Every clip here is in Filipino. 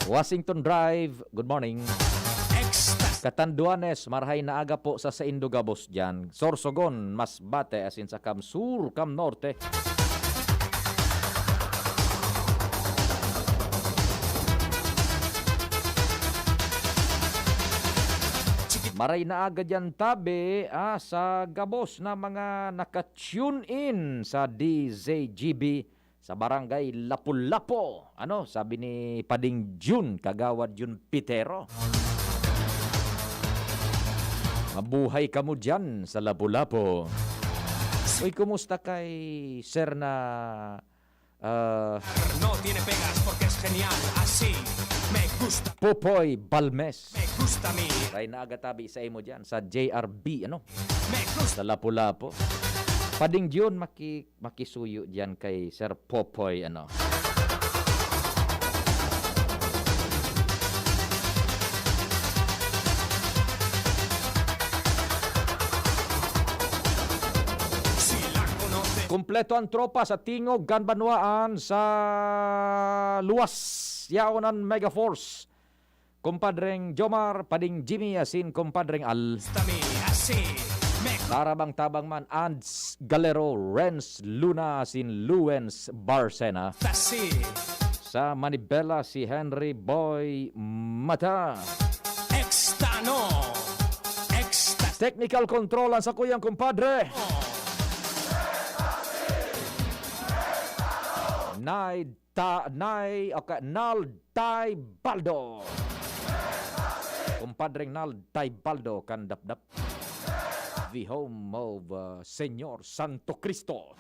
Washington Drive, good morning. Katanduanes, marhay na aga po sa Indogabos dyan. Sorsogon, Masbate, asin sa Kam Sur, Kam Norte. Maray na aga dyan tabi sa Gabos na mga naka-tune in sa DZGB sa barangay Lapu-Lapu. Ano, sabi ni Pading Jun, Kagawad Jun Pitero. Mabuhay ka mo dyan sa Lapu-Lapu. Uy, kumusta kay Sir na... No tiene pegas porque es genial, así me gusta. Popoy Balmes. Me gusta a mí. Ray na agatabi sa imo dyan sa JRB, ano? Me gusta. Sa Lapu-Lapu. Pading Jun, makisuyo dyan kay Sir Popoy, ano? Kumpleto ang tropa sa Tingog, Banwaan sa luwas Yaonan Megaforce. Kumpadreng Jomar, Pading Jimmy, asin kumpadreng Al. Tarabang tabang man, Ands Galero, Renz Luna, asin Luens Barcena. Sa Manibela, si Henry Boy Mata. Technical control ang sa kuyang kumpadre. Nal Tay Baldo. Kumpadreng Nal Tay Baldo kan dap-dap. The home of Senyor Santo Cristo.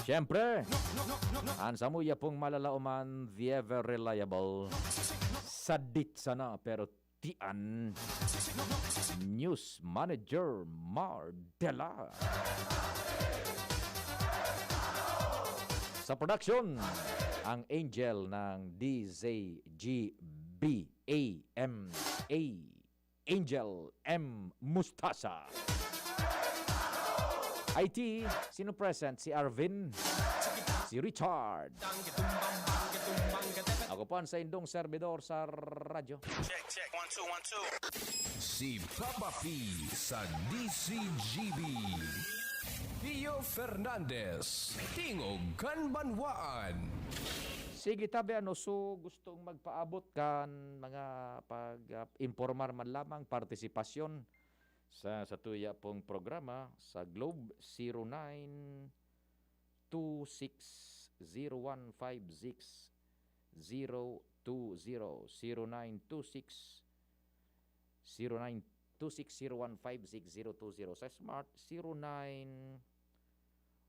Siyempre, ang samuya pong malalauman, the ever reliable. Sadit sana pero tian. News Manager Mardela. Sa production, ang angel ng DZGB AMA, Angel M. Mustasa. IT, sino present? Si Arvin, si Richard. Ako po ang sa indong servidor sa radyo. Check, 1, 2, 1, 2. Si Papa P sa DZGB. Pio Fernandez, Tingog kan Banwaan. Sige tabi so gustong magpaabot kan mga pag-informar man lamang partisipasyon sa tuya pong programa sa Globe 0926-0156 020 0926-0156-020 sa Smart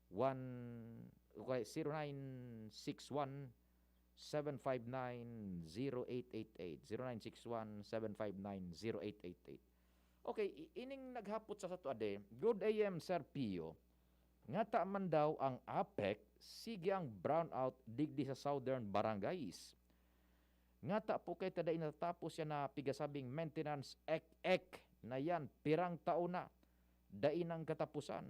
0961-759-0888 0961-759-0888. Okay, ining naghapot sa sato ade. Good AM Sir Pio. Nga man daw ang APEC sige ang brownout digdi sa southern barangays. Nga po kay taday natapos yan na pigasabing maintenance ek na yan pirang taon na dain ang katapusan.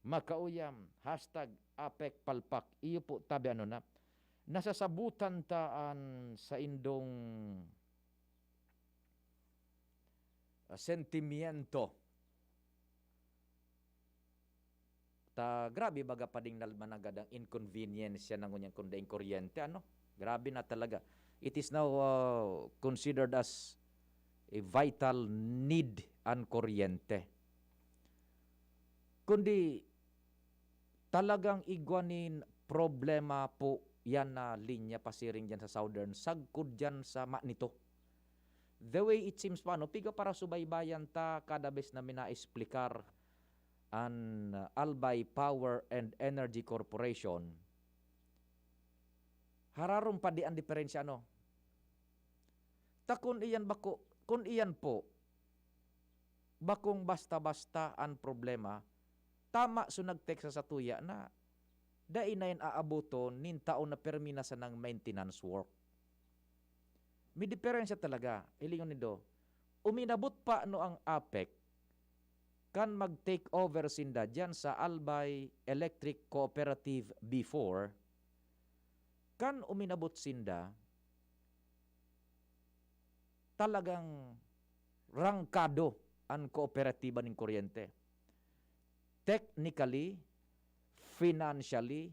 Makauyam #APEC palpak. Iyo po tabi ano na. Nasasabutan taan sa indong sentimiento. Grabe baga pading nalmanagad ang inconvenience yan ng unyang kundaing kuryente. Ano? Grabe na talaga. It is now considered as a vital need ang kuryente. Kundi talagang igwanin problema po yan na linya pasiring dyan sa southern. Sagkod dyan sa nito. The way it seems pa, no? Piga para subaybayan ta kada bes na minaesplikar an Albay Power and Energy Corporation. Hararom pa di ang diferensya, no? Ta kung iyan po, bakong basta-basta ang problema, tama so nag-text sa tuya na dai na yan aabuton nin taon na permina sa ng maintenance work. May diferensya talaga. Ilingon nido, uminabot pa no ang APEC kan mag-take over sinda dyan sa Albay Electric Cooperative before, kan uminabot sinda, talagang rangkado ang kooperatiba ng kuryente. Technically, financially,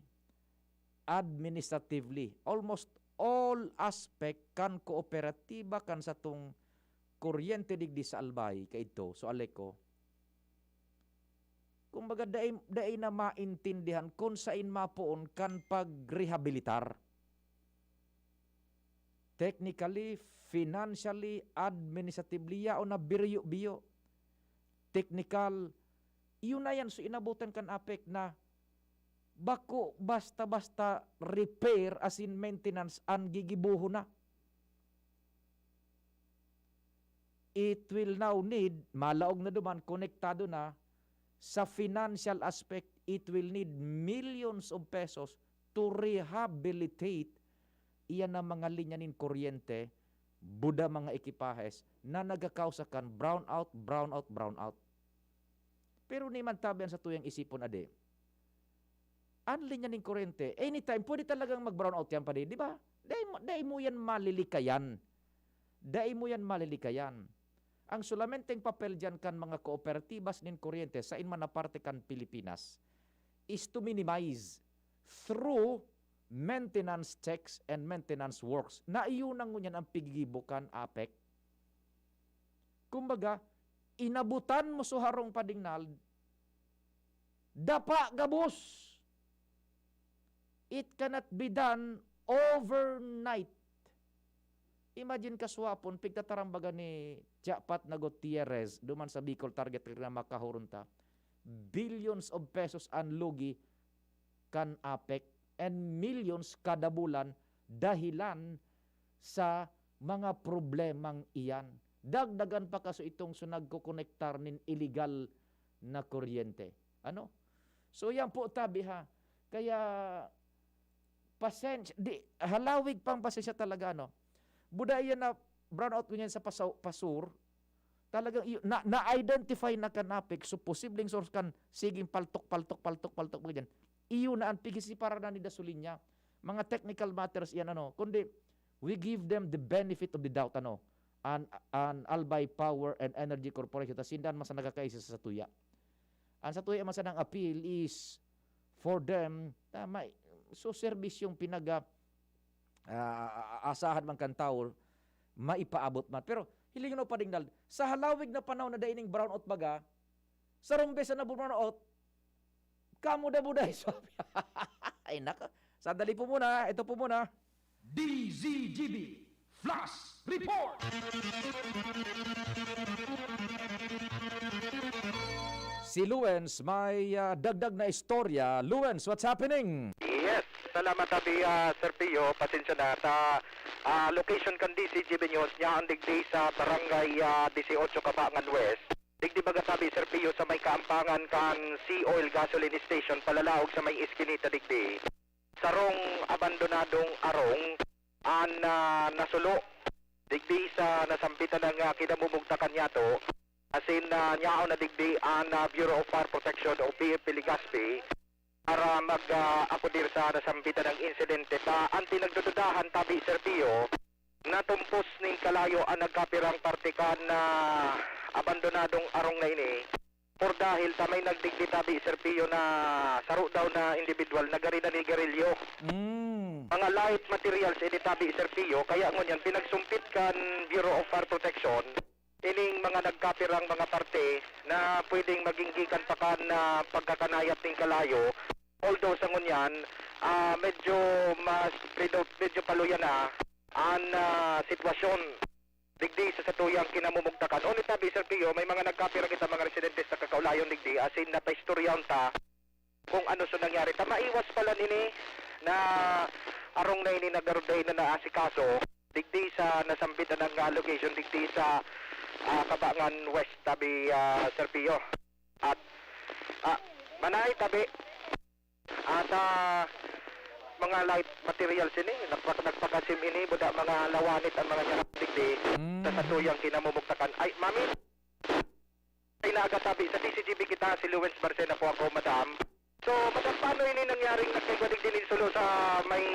administratively, almost all aspect kan kooperatiba kan sa tong kuryente digdi sa Albay kaito so Aleco. Kumbaga daay na maintindihan kung sain mapuon kan pagrehabilitar. Technically, financially, administratively, yao na biyo. Technical, yun na yan. So inabutan kan APEC na bako basta-basta repair as in maintenance ang gigibuho na. It will now need, malaog na duman, konektado na, sa financial aspect, it will need millions of pesos to rehabilitate iyan na mga linya nin kuryente, buda mga ekipahes na nagakausakan brownout. Pero ni man tabian sa tuyang isipon ade, ang linya nin kuryente, anytime, pwede talagang mag-brownout yan pa di ba? Dahil mo yan malilikayan. Ang sulamenteng papel dyan kan mga kooperatibas nin kuryente sa inman na parte kan Pilipinas is to minimize through maintenance checks and maintenance works. Na iyon ngunyan ang pigigibukan APEC. Kumbaga, inabutan mo suharong padingnal, dapa gabos. It cannot be done overnight. Imagine kaswapon, pigtatarambaga ni Japat na Gutierrez, duman sa Bicol target na makahurunta, billions of pesos ang lugi kan APEC and millions kada bulan dahilan sa mga problemang iyan. Dagdagan pa kaso itong sunag kukonektar nin illegal na kuryente. Ano? So yan po tabi ha. Kaya pasensya, halawig pang pasensya talaga no. Budaya na brownout ko niyan sa pasur, talagang na-identify na kanapik, so posibleng source kan siging paltok mo dyan. Iyo na ang pigisi para na ni Dasulinya. Mga technical matters yan ano. Kundi, we give them the benefit of the doubt ano. An Albay Power and Energy Corporation, tas sindan masa nagakaisa sa Satuya. Ang Satuya masa ng appeal is for them, so service yung asahan man kan tao, maipaabot man. Pero hiling no padingnal, sa halawig na panahon na daining brownout baga, sa rumbesa na brownout, kamuda-buday. So, ay naka, sandali po muna, ito po muna. DZGB Flash Report! Si Luens may dagdag na istorya. Luens, what's happening? Yes, salamat tabi Sir Pio, pasensya na sa location kan DZGB News niya ang digdi sa barangay 18 Kabangan West. Digdi baga sabi Sir Pio sa may kaampangan kan Sea Oil Gasoline Station palalaog sa may iskinita digdi. Sarong abandonadong arong an nasulo digdi sa nasampitan ng kinamumugtakan niya to. Asin nyao na digdi ang Bureau of Fire Protection o PFP Legazpi para mag-akudir sa nasambitan ng insidente pa ang tinagdududahan tabi Sir Pio na tumpos ning kalayo ang nagkapirang partikan na abandonadong arong na ini por dahil sa may nagdigdi tabi Sir Pio na saro daw na individual na garina ni garilyo. Mga light materials ini tabi Sir Pio kaya ngunyan pinagsumpit kan Bureau of Fire Protection ining mga nagkapirang mga parte na pwedeng maging gikan pa kan na pagkakanayat ng kalayo. Although sa ngunyan, medyo medyo paluyan na ang sitwasyon. Digdi sa satuyang kinamumugtakan. Ulit tabi Sir Pio, may mga nagkapirang kita mga residentes sa kakaulayon digdi as in na paistoryawn ta kung ano sa nangyari. Maiwas pala nini na arong na ini nagaruday na naasikaso digdi sa nasambitan ng location digdi sa Kabangan West tabi Sir Pio. At manay tabi at mga light materials ini nagpakasim ini buda mga lawanit ang mga digdi sa kasatuyang kinamumugtakan. Ay, mami, ay naagatabi sa DZGB kita, si Luwens Barcena po ako, madam. So, madam, paano ini nangyaring nagkagwadig din solo sa may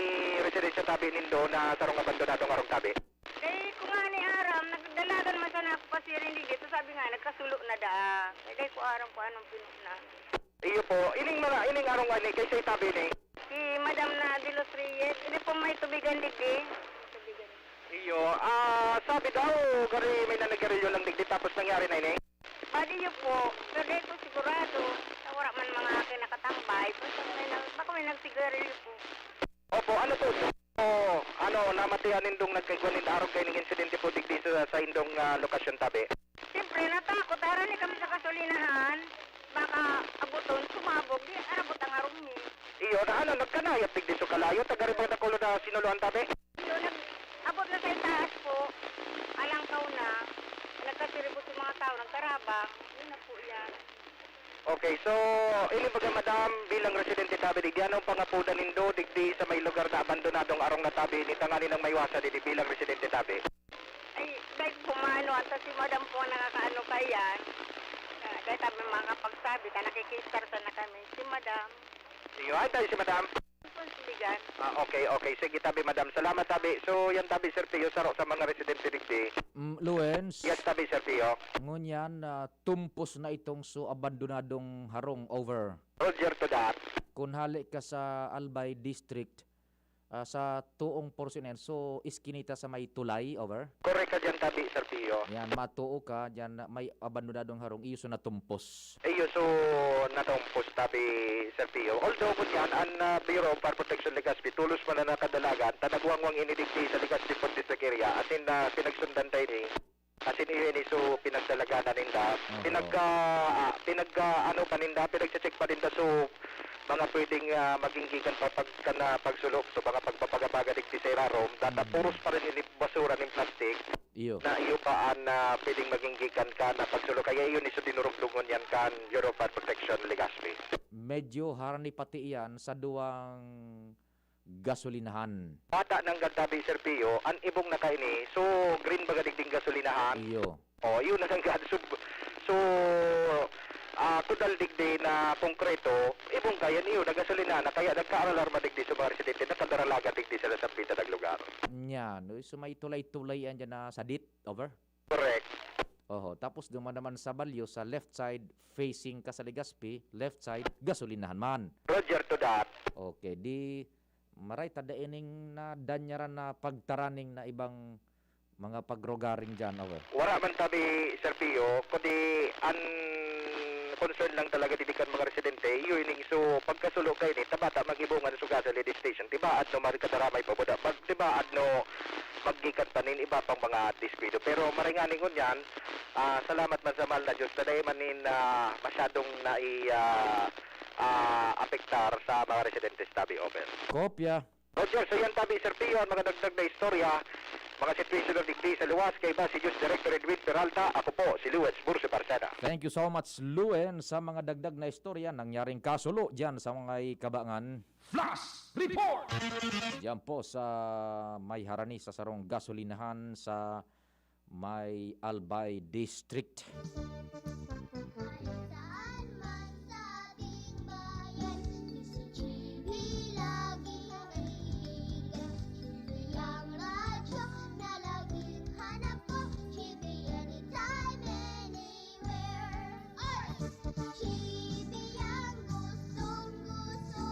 residensya tabi nindo na sarong abandonadong arong tabi? Kay kung nga ni Aram, nagdalagan man sana ako pa siya rin dito. Sabi nga, nagkasulo na daa. Kay ko Aram ko anong pinuna. Iyo po, ining arong ani, kay say tabi ni? Si Madam na de los Reyes, ini po may tubigan digdi. Tubigan. Iyo, sabi daw, gari may nanagarilyo lang digdi tapos nangyari na ini? Pwede yun po, pero dito sigurado. Wala man mga akin nakatambay. Baka may nagsigarilyo po. Opo, ano po? Namatihan nindong nagkagwanin araw kayo ng insidente po digdi sa indong lokasyon tabi? Siyempre, natakot. Arani kami sa kasulinahan. Baka abuton, sumabog. Di, arabot ang arumi. Iyo, nagkanayat digdi so kalayo, tagaribang na kulo na sinuluhan tabi? So, abot na sa itaas po. Alangkaw na. Nagkasiribot sa mga tao, nagkarabang. Yun na po yan. Okay, so, ini baga madam, bilang residente tabi digdi, anong pangapudan nindo digdi sa may lugar na abandonadong arong na tabi, ni tangani ng maywasa digdi bilang residente tabi? Ay, kahit pumano, at si Madam po nakakaano kayan. Kahit kami makapagsabi, ka nakikistarta na kami. Si Madam, Iyo, ay tayo si madam. konsiligan. Okay, sige tabi madam, salamat tabi. So, yan tabi Sir Pio, saro sa mga residente digdi. Luens, Yes tabi Sir Pio. ngunyan, tumpos na itong so abandonadong harong over. Roger to that. Kung hali ka sa Albay District, sa tuong porsyenen, so iskinita sa may tulay, over. Correct ka dyan tabi Sir Pio. Yan, matuo ka, dyan may abandonadong harong, iyo so natumpos. Iyo, so, natumpos tabi Sir Pio. Although kung yan, ang Bureau of Fire Protection Legazpi, tulos man na nakadalagan, tanagwangwang inidigdi sa Legazpi Port District area, atin na pinagsundan tayo ni, atin iyo ni, so pinagdalaganan ninda, ano pa ninda, pinagcheck pa ninda, so, mga pwedeng maging gikan pa pagsulok, so mga pagpapagabaga digdi sa irarom, data puros pa rin ini basura ng plastic, Iyo. na iyo pa na pwedeng maging gikan ka na pagsulok, kaya yun iso dinurugdungon yan kan Bureau of Fire Protection Legazpi. Medyo harani pati iyan sa duwang gasolinahan. Bata ng gadabi Sir Pio, ang ibong na kaini, so green baga digding gasolinahan. Iyo. O, yun na sang so total digdi na konkreto, ibong kaya niyo, nagasolina na kaya nagka-alarma digdi sa mga residente, nakadaralaga digdi sila sa pita ng lugar. Yan, so may tulay-tulay yan dyan na sadit, over. Correct. Oho, tapos duman naman sa Balyo, sa left side, facing ka sa Legazpi, left side, gasolinahan man. Roger to that. Okay, di maray tadaining na danyaran na pagtaraning na ibang mga pagrogaring dyan, over. Wala man tabi, Sir Pio, kundi concern lang talaga didikan mga residente, yun so pagkasulok kayo ni, tabata mag-ibungan sa gas lady station, tibaad no marikadaramay pa buda, tibaad no maggikan pa nin iba pang mga dispido. Pero maringanin ko yan, salamat man sa mahal na Diyos, taday manin masyadong apektar sa mga residentes tabi, over. Kopya. Roger, so yan tabi Sir Pio, ang mga dagdag na istorya, mga situation of digdi sa luwas, kay ba si Diyos Director Edwin Peralta, ako po si Luwens Burse Barcena. Thank you so much, Luen, sa mga dagdag na istorya nangyaring kasulo dyan sa mga kabangan. Flash Report! Diyan po sa may harani sa sarong gasolinahan sa may Albay District. Saan man sa ating bayan, DZGB lagi kaibigan. GB ang radyo na laging hanap ko. GB anytime, anywhere. GB ang gustong-gusto.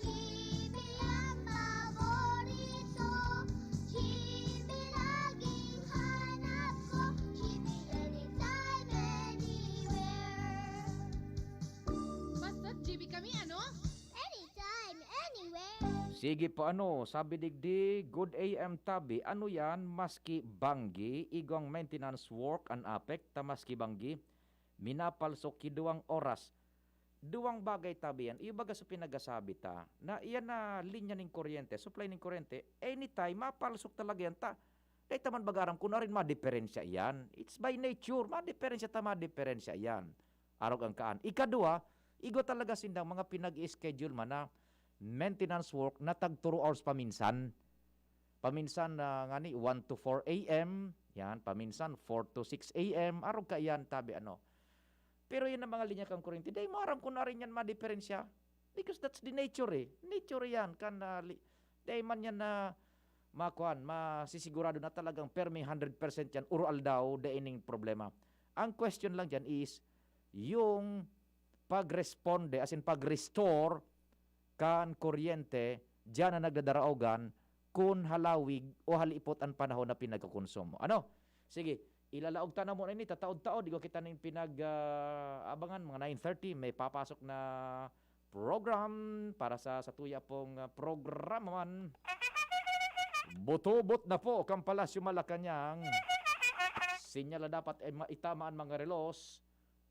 GB ang paborito. GB laging hanap ko. GB anytime, anywhere. Basta't GB kami, ano? Anytime, anywhere. Sige po ano, sabi digdi, good AM tabi, ano yan, maski banggi, igong maintenance work an apek, tamaski banggi, minapalsok kiduang oras. Duwang bagay tabi yan, ibaga sa pinagasabi ta, na iyan na linya ng kuryente, supply ng kuryente, anytime, mapalsok talaga yan ta. Dahil taman bagaram, kunarin ma-diferensya yan. It's by nature, ma-diferensya ta, ma-diferensya yan. Arog ang kaan. Ikadua, igo talaga sindang mga pinag-schedule man na maintenance work na tag 2 hours paminsan. Paminsan na nga ni 1 to 4 a.m., Yan, paminsan 4 to 6 a.m. Araw ka yan, tabi ano. Pero yan ang mga linya kang kuryente. Dahil mo aram ko na rin yan ma-diferensya. Because that's the nature eh. Nature yan. Dahil man yan na masisigurado na talagang permi 100% yan. Ural daw, daining problema. Ang question lang dyan is, yung pag-responde, as in pag-restore kan kuryente, dyan na nagdadaraogan kung halawig o halipot ang panahon na pinagkukonsumo. Ano? Sige, ilalaog ta na mo ini, tataod-taod, di ko kita ning pinag-abangan, mga 9:30, may papasok na program para sa tuya pong programaman. Botobot na po, kang Palasyo Malacanang. Sinyala dapat maitamaan mga relos.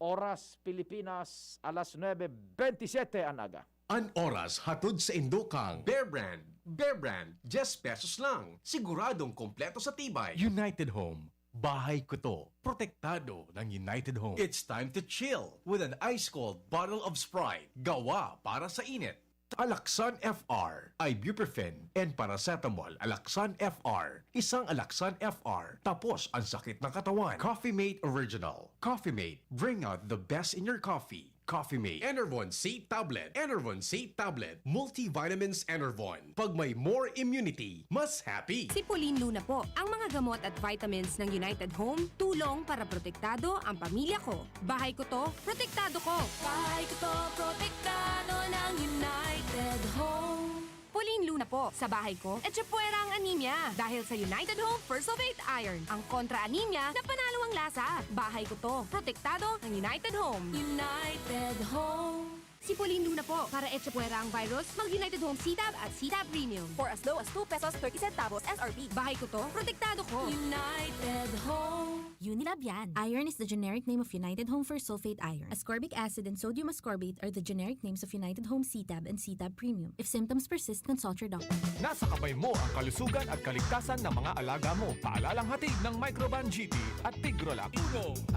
Oras Pilipinas, alas 9:27 ang aga. An oras hatod sa Indokang. Bear Brand, 10 pesos lang. Siguradong kompleto sa tibay. United Home. Bahay ko to. Protektado ng United Home. It's time to chill with an ice-cold bottle of Sprite. Gawa para sa init. Alaksan FR, ibuprofen, and paracetamol. Alaksan FR. Isang Alaksan FR. Tapos ang sakit ng katawan. Coffee Mate Original. Coffee Mate. Bring out the best in your coffee. Coffee Mate. Enervon C Tablet. Enervon C Tablet. Multivitamins Enervon. Pag may more immunity, mas happy. Sipulin Luna po, ang mga gamot at vitamins ng United Home, tulong para protektado ang pamilya ko. Bahay ko to, protektado ko. Bahay ko to, protektado ng United Home. Pauline Luna po, sa bahay ko, etchepuera ang anemia. Dahil sa United Home First of 8 Iron, ang kontra-anemia na panalo ang lasa. Bahay ko to, protektado ng United Home. United Home. Si Pauline Luna po, para etchepuera ang virus, mag-United Home C-Tab at C-Tab Premium. For as low as 2 pesos 30 centavos SRP. Bahay ko to, protektado ko. United Home. Unilab yan. Iron is the generic name of United Home for sulfate iron. Ascorbic acid and sodium ascorbate are the generic names of United Home C-Tab and C-Tab Premium. If symptoms persist, consult your doctor. Nasa kamay mo ang kalusugan at kaligtasan ng mga alaga mo. Paalalang hatid ng Microban GT at Tigrolac.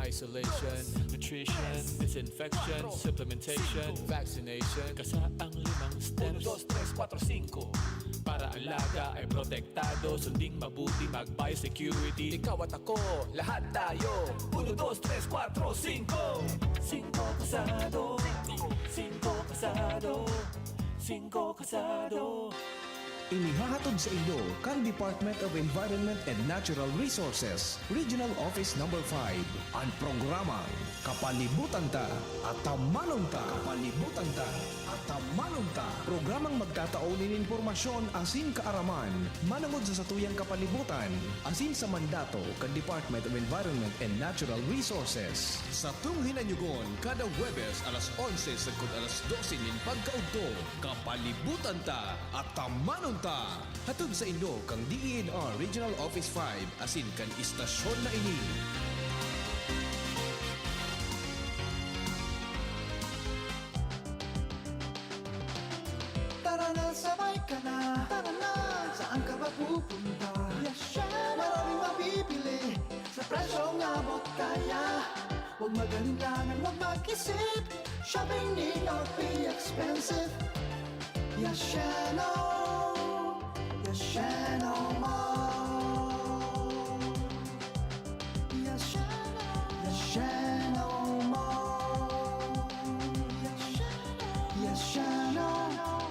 Isolation, nutrition, disinfection, supplementation, vaccination. Kasaang 5 steps. 1, 2, 3, 4, 5. Para alaga ay protektado. Sunding mabuti mag-biosecurity. Ikaw at ako, lahat tayo. 1, 2, 3, 4, 5. 5 kasado. 5 kasado. 5 kasado. Inihahatod sa inyo kan Department of Environment and Natural Resources, Regional Office No. 5, ang programang Kapalibutan Ta at Tamanon Ta. Kapalibutan Ta at Tamanon Ta. Programang magtataunin informasyon asin kaaraman, manangod sa satuyang kapalibutan, asin sa mandato kan Department of Environment and Natural Resources. Sa tunghinanyugon, kada Huwebes alas 11 sagkod alas 12 nin pagkaudto, Kapalibutan Ta at Tamanon Ta. Hatod sa inyo kang DENR Regional Office 5 asin kan istasyon na ini. Tara na, sabay ka na. Tara na, saan ka ba pupunta? Maraming mabibili sa presyong abot kaya. Huwag magalinlangan, huwag mag-isip. Shopping need not be expensive. Yashano, Yashano Mall. Yashano Mall. Yashano.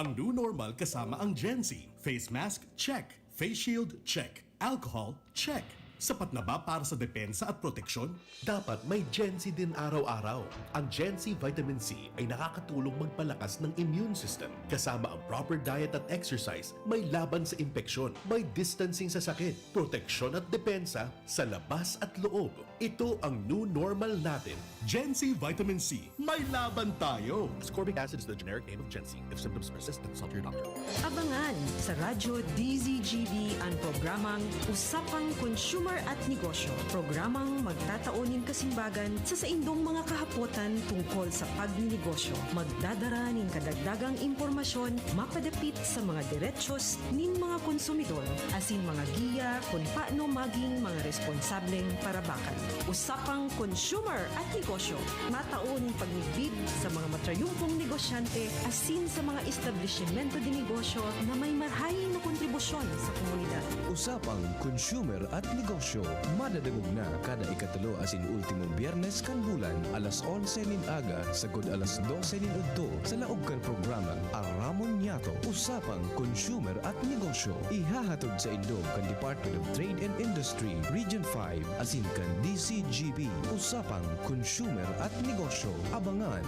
Ang new normal kasama ang Gen Z. Face mask, check. Face shield, check. Alcohol, check. Sapat na ba para sa depensa at proteksyon? Dapat may Gen Z din araw-araw. Ang Gen Z Vitamin C ay nakakatulong magpalakas ng immune system. Kasama ang proper diet at exercise, may laban sa impeksyon, may distancing sa sakit, proteksyon at depensa sa labas at loob. Ito ang new normal natin. Gen Z Vitamin C. May laban tayo! Ascorbic acid is the generic name of Gen Z. If symptoms persist, consult your doctor. Abangan sa Radyo DZGB ang programang Usapang Consumer at Negosyo. Programang magtataunin kasimbagan sa saindong mga kahapotan tungkol sa pagninegosyo. Magdadara nin kadagdagang impormasyon mapadapit sa mga diretsyon nin mga konsumidor asin mga giya kung paano maging mga responsableng parabakan. Usapang consumer at negosyo. Matauning pagnigbib sa mga matrayumpong negosyante asin sa mga establishmento de negosyo na may marhayin na kontribusyon sa komunidad. Usapang consumer at negosyo. Madadagog na kada ikatulo asin ultimong biyernes kan bulan alas 11 nin aga sagod alas 12 nin udto sa laog kan programang Aramon Yato. Usapang consumer at negosyo. Ihahatod sa Indog kan Department of Trade and Industry Region 5 asin kan DZGB. Usapang consumer at negosyo. Abangan.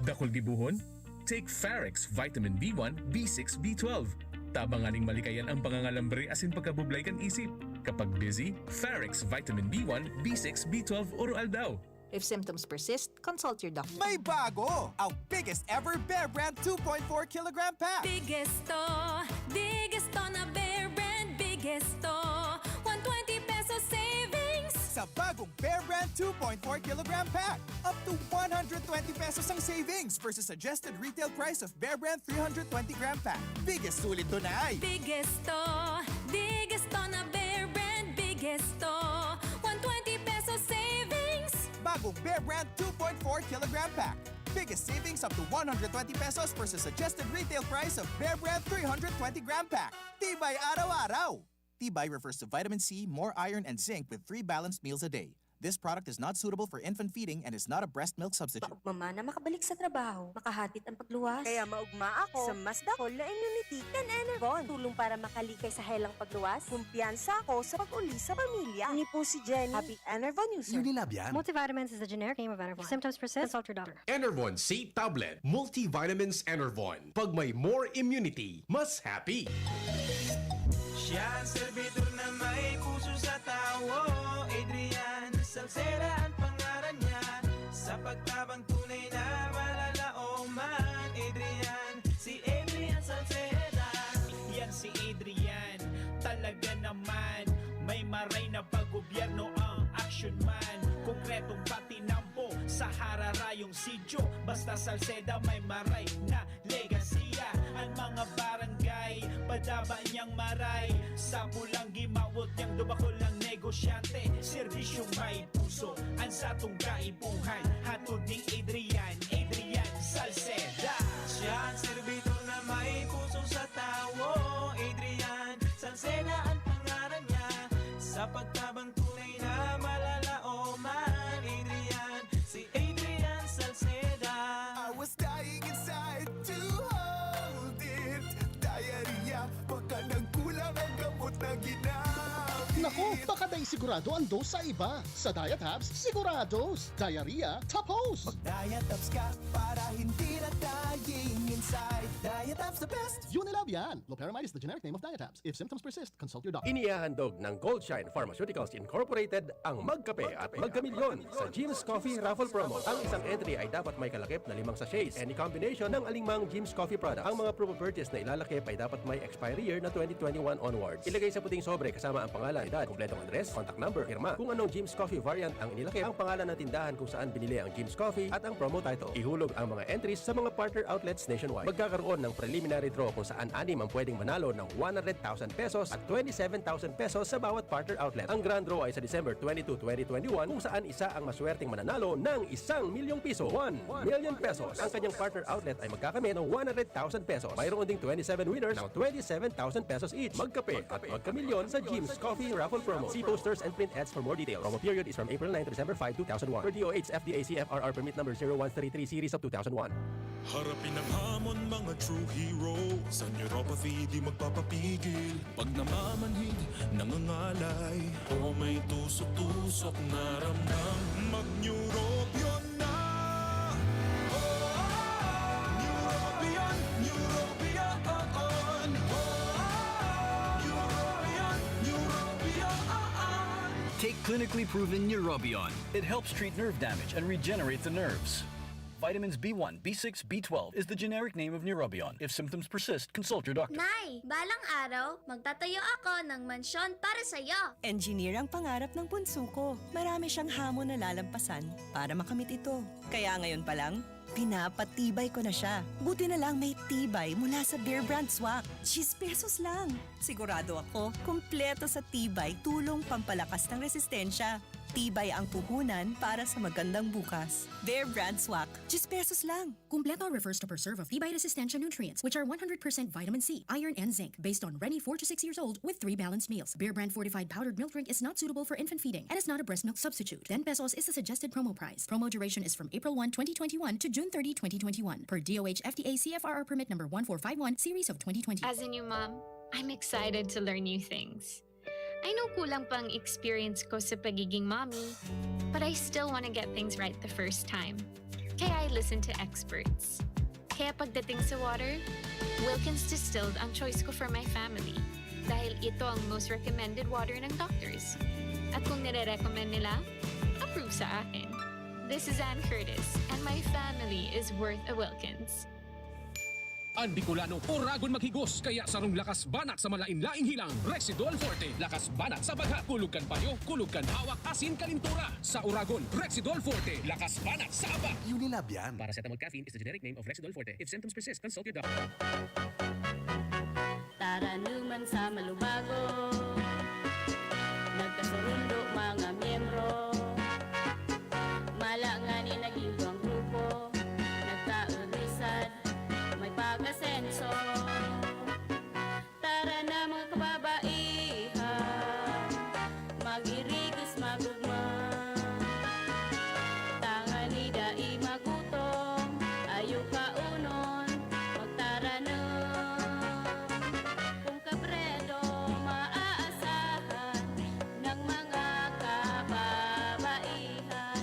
Dakol gibuhon? Take Farex Vitamin B1, B6, B12. Tabanganing malikayan ang pangangalambre asin pagkabublay kan isip. Kapag busy, Farex Vitamin B1, B6, B12 oral daw. If symptoms persist, consult your doctor. May bago! Ang biggest ever Bear Brand 2.4 kilogram pack! Biggest to na Bear Brand, biggest to. 120 pesos savings! Sa bagong Bear Brand 2.4 kilogram pack, up to 120 pesos ang savings versus suggested retail price of Bear Brand 320 gram pack. Biggest sulit doon ay Biggest to na Bear Brand, biggest to. 120 pesos savings! bagong Bear Brand 2.4 kilogram pack. Biggest savings up to 120 pesos versus suggested retail price of Bear Brand 320 gram pack. Tibay araw-araw! Tibay refers to vitamin C, more iron, and zinc with 3 balanced meals a day. This product is not suitable for infant feeding and is not a breast milk substitute. Maugma na makabalik sa trabaho, makahatid ang pagluwas. Kaya maugma ako sa mas dakol na immunity kan Enervon. Tulong para makalikay sa helang pagluwas. Kumpiyansa ako sa pag-uli sa pamilya. Ni po si Jenny, happy Enervon user. Unilab yan. Multivitamins is the generic name of Enervon. If symptoms persist, consult your doctor. Enervon C Tablet. Multivitamins Enervon. Pag may more immunity, mas happy. Siya ang servidor na may puso sa tawo. Adrian Salceda ang pangalan niya. Sa pagtabang tunay na malalaoman. Adrian, si Adrian Salceda. Yan si Adrian, talaga naman. May maray na pag-gobyerno ang action man. Konkretong patinampo sa hararayong sidyo. Basta Salceda may maray na legasiya. Ang mga barangay, padaba niyang maray. Sa pulang gimawot niyang dubakol ng negosyante. Serbisyong may puso, ang satong kaibuhan. Hatod ni Adrian Salceda. Siya ang servidor na may puso sa tawo. Adrian Salceda ang pangalan niya. Sa pagtabang tunay na malalaoman. Adrian, si Adrian Salceda. I was dying inside to hold it. Diarrhea, baka nagkulang ang gamot na ginamit. Naku, baka dahil sigurado ang dose sa iba. Sa Diet Hubs, sigurados. Diarrhea, tapos. Mag-diet Hubs ka para hindi na dying inside. Diet Hubs the best. Unilab yan. Loperamide is the generic name of Diet Hubs. If symptoms persist, consult your doctor. Inihahandog ng Goldshine Pharmaceuticals Incorporated ang Magkape at Magkamilyon sa Jim's Coffee Raffle Promo. Ang isang entry ay dapat may kalakip na 5 sachets. Any combination ng alingmang Jim's Coffee product. Ang mga proof of purchase na ilalakip ay dapat may expiry year na 2021 onwards. Ilagay sa puting sobre kasama ang pangalan, edad, kompletong address, contact number, firma, kung anong Jim's Coffee variant ang inilakip, ang pangalan ng tindahan kung saan binili ang Jim's Coffee at ang promo title. Ihulog ang mga entries sa mga partner outlets nationwide. Magkakaroon ng preliminary draw kung saan 6 ang pwedeng manalo ng 100,000 pesos at 27,000 pesos sa bawat partner outlet. Ang grand draw ay sa December 22, 2021 kung saan isa ang maswerteng mananalo ng 1 milyong piso. 1 million pesos. Ang kanyang partner outlet ay magkakamit ng 100,000 pesos. Mayroon ding 27 winners ng 27,000 pesos each. Magkape at magkamilyon sa Jim's Coffee Raffle Promo. See posters and print ads for more details. Promo period is from April 9 to December 5, 2001. For DOH FDA CFRR permit number 0133 series of 2001. Harapin ang hamon mga true hero. Sa neuropathy di magpapapigil. Pag namamanhid, nangangalay. O may tusok-tusok na ramdam. Mag-neurobion na. Neurobion, neurobion. Take clinically proven Neurobion. It helps treat nerve damage and regenerate the nerves. Vitamins B1, B6, B12 is the generic name of Neurobion. If symptoms persist, consult your doctor. Nay, balang araw, magtatayo ako ng mansyon para sa'yo. Engineer ang pangarap ng bunso ko. Marami siyang hamon na lalampasan para makamit ito. Kaya ngayon pa lang, pinapatibay ko na siya. Buti na lang may tibay mula sa Bear Brand Swak. 10 pesos lang. Sigurado ako, kumpleto sa tibay, tulong pampalakas ng resistensya. Tibay ang puhunan para sa magandang bukas. Bear Brand Swak, 10 pesos lang. Kumpleto refers to per serve of Tibay resistensya nutrients, which are 100% vitamin C, iron, and zinc, based on Rennie 4 to 6 years old with 3 balanced meals. Bear Brand fortified powdered milk drink is not suitable for infant feeding and is not a breast milk substitute. 10 pesos is the suggested promo price. Promo duration is from April 1, 2021 to June 30, 2021 per DOH FDA CFRR permit number 1451 series of 2020. As a new mom, I'm excited to learn new things. I know kulang pang experience ko sa pagiging mommy, but I still want to get things right the first time. Kaya I listen to experts. Kaya pagdating sa water, Wilkins Distilled ang choice ko for my family. Dahil ito ang most recommended water ng doctors. At kung nire-recommend nila, approve sa akin. This is Ann Curtis, and my family is worth a Wilkins. Ang Bicolano, oragon maghigos, kaya sarong lakas banat sa malain-laing hilang. Rexidol Forte, lakas banat sa bagha. Kulugkan payo, kulugkan hawak, asin kalintura. Sa oragon, Rexidol Forte, lakas banat sa aba. Unilab yan. Paracetamol caffeine is the generic name of Rexidol Forte. If symptoms persist, consult your doctor. Taranuman sa malubago, nagkasurundo mga miyembro, malangani naging buwang grupo, nagkaurisan, may pag-asenso. Tara na mga kababaihan, mag-irigos magugma, tangani dai magutong, ayaw kaunon, magtarano. Kung kabredo maaasahan ng mga kababaihan,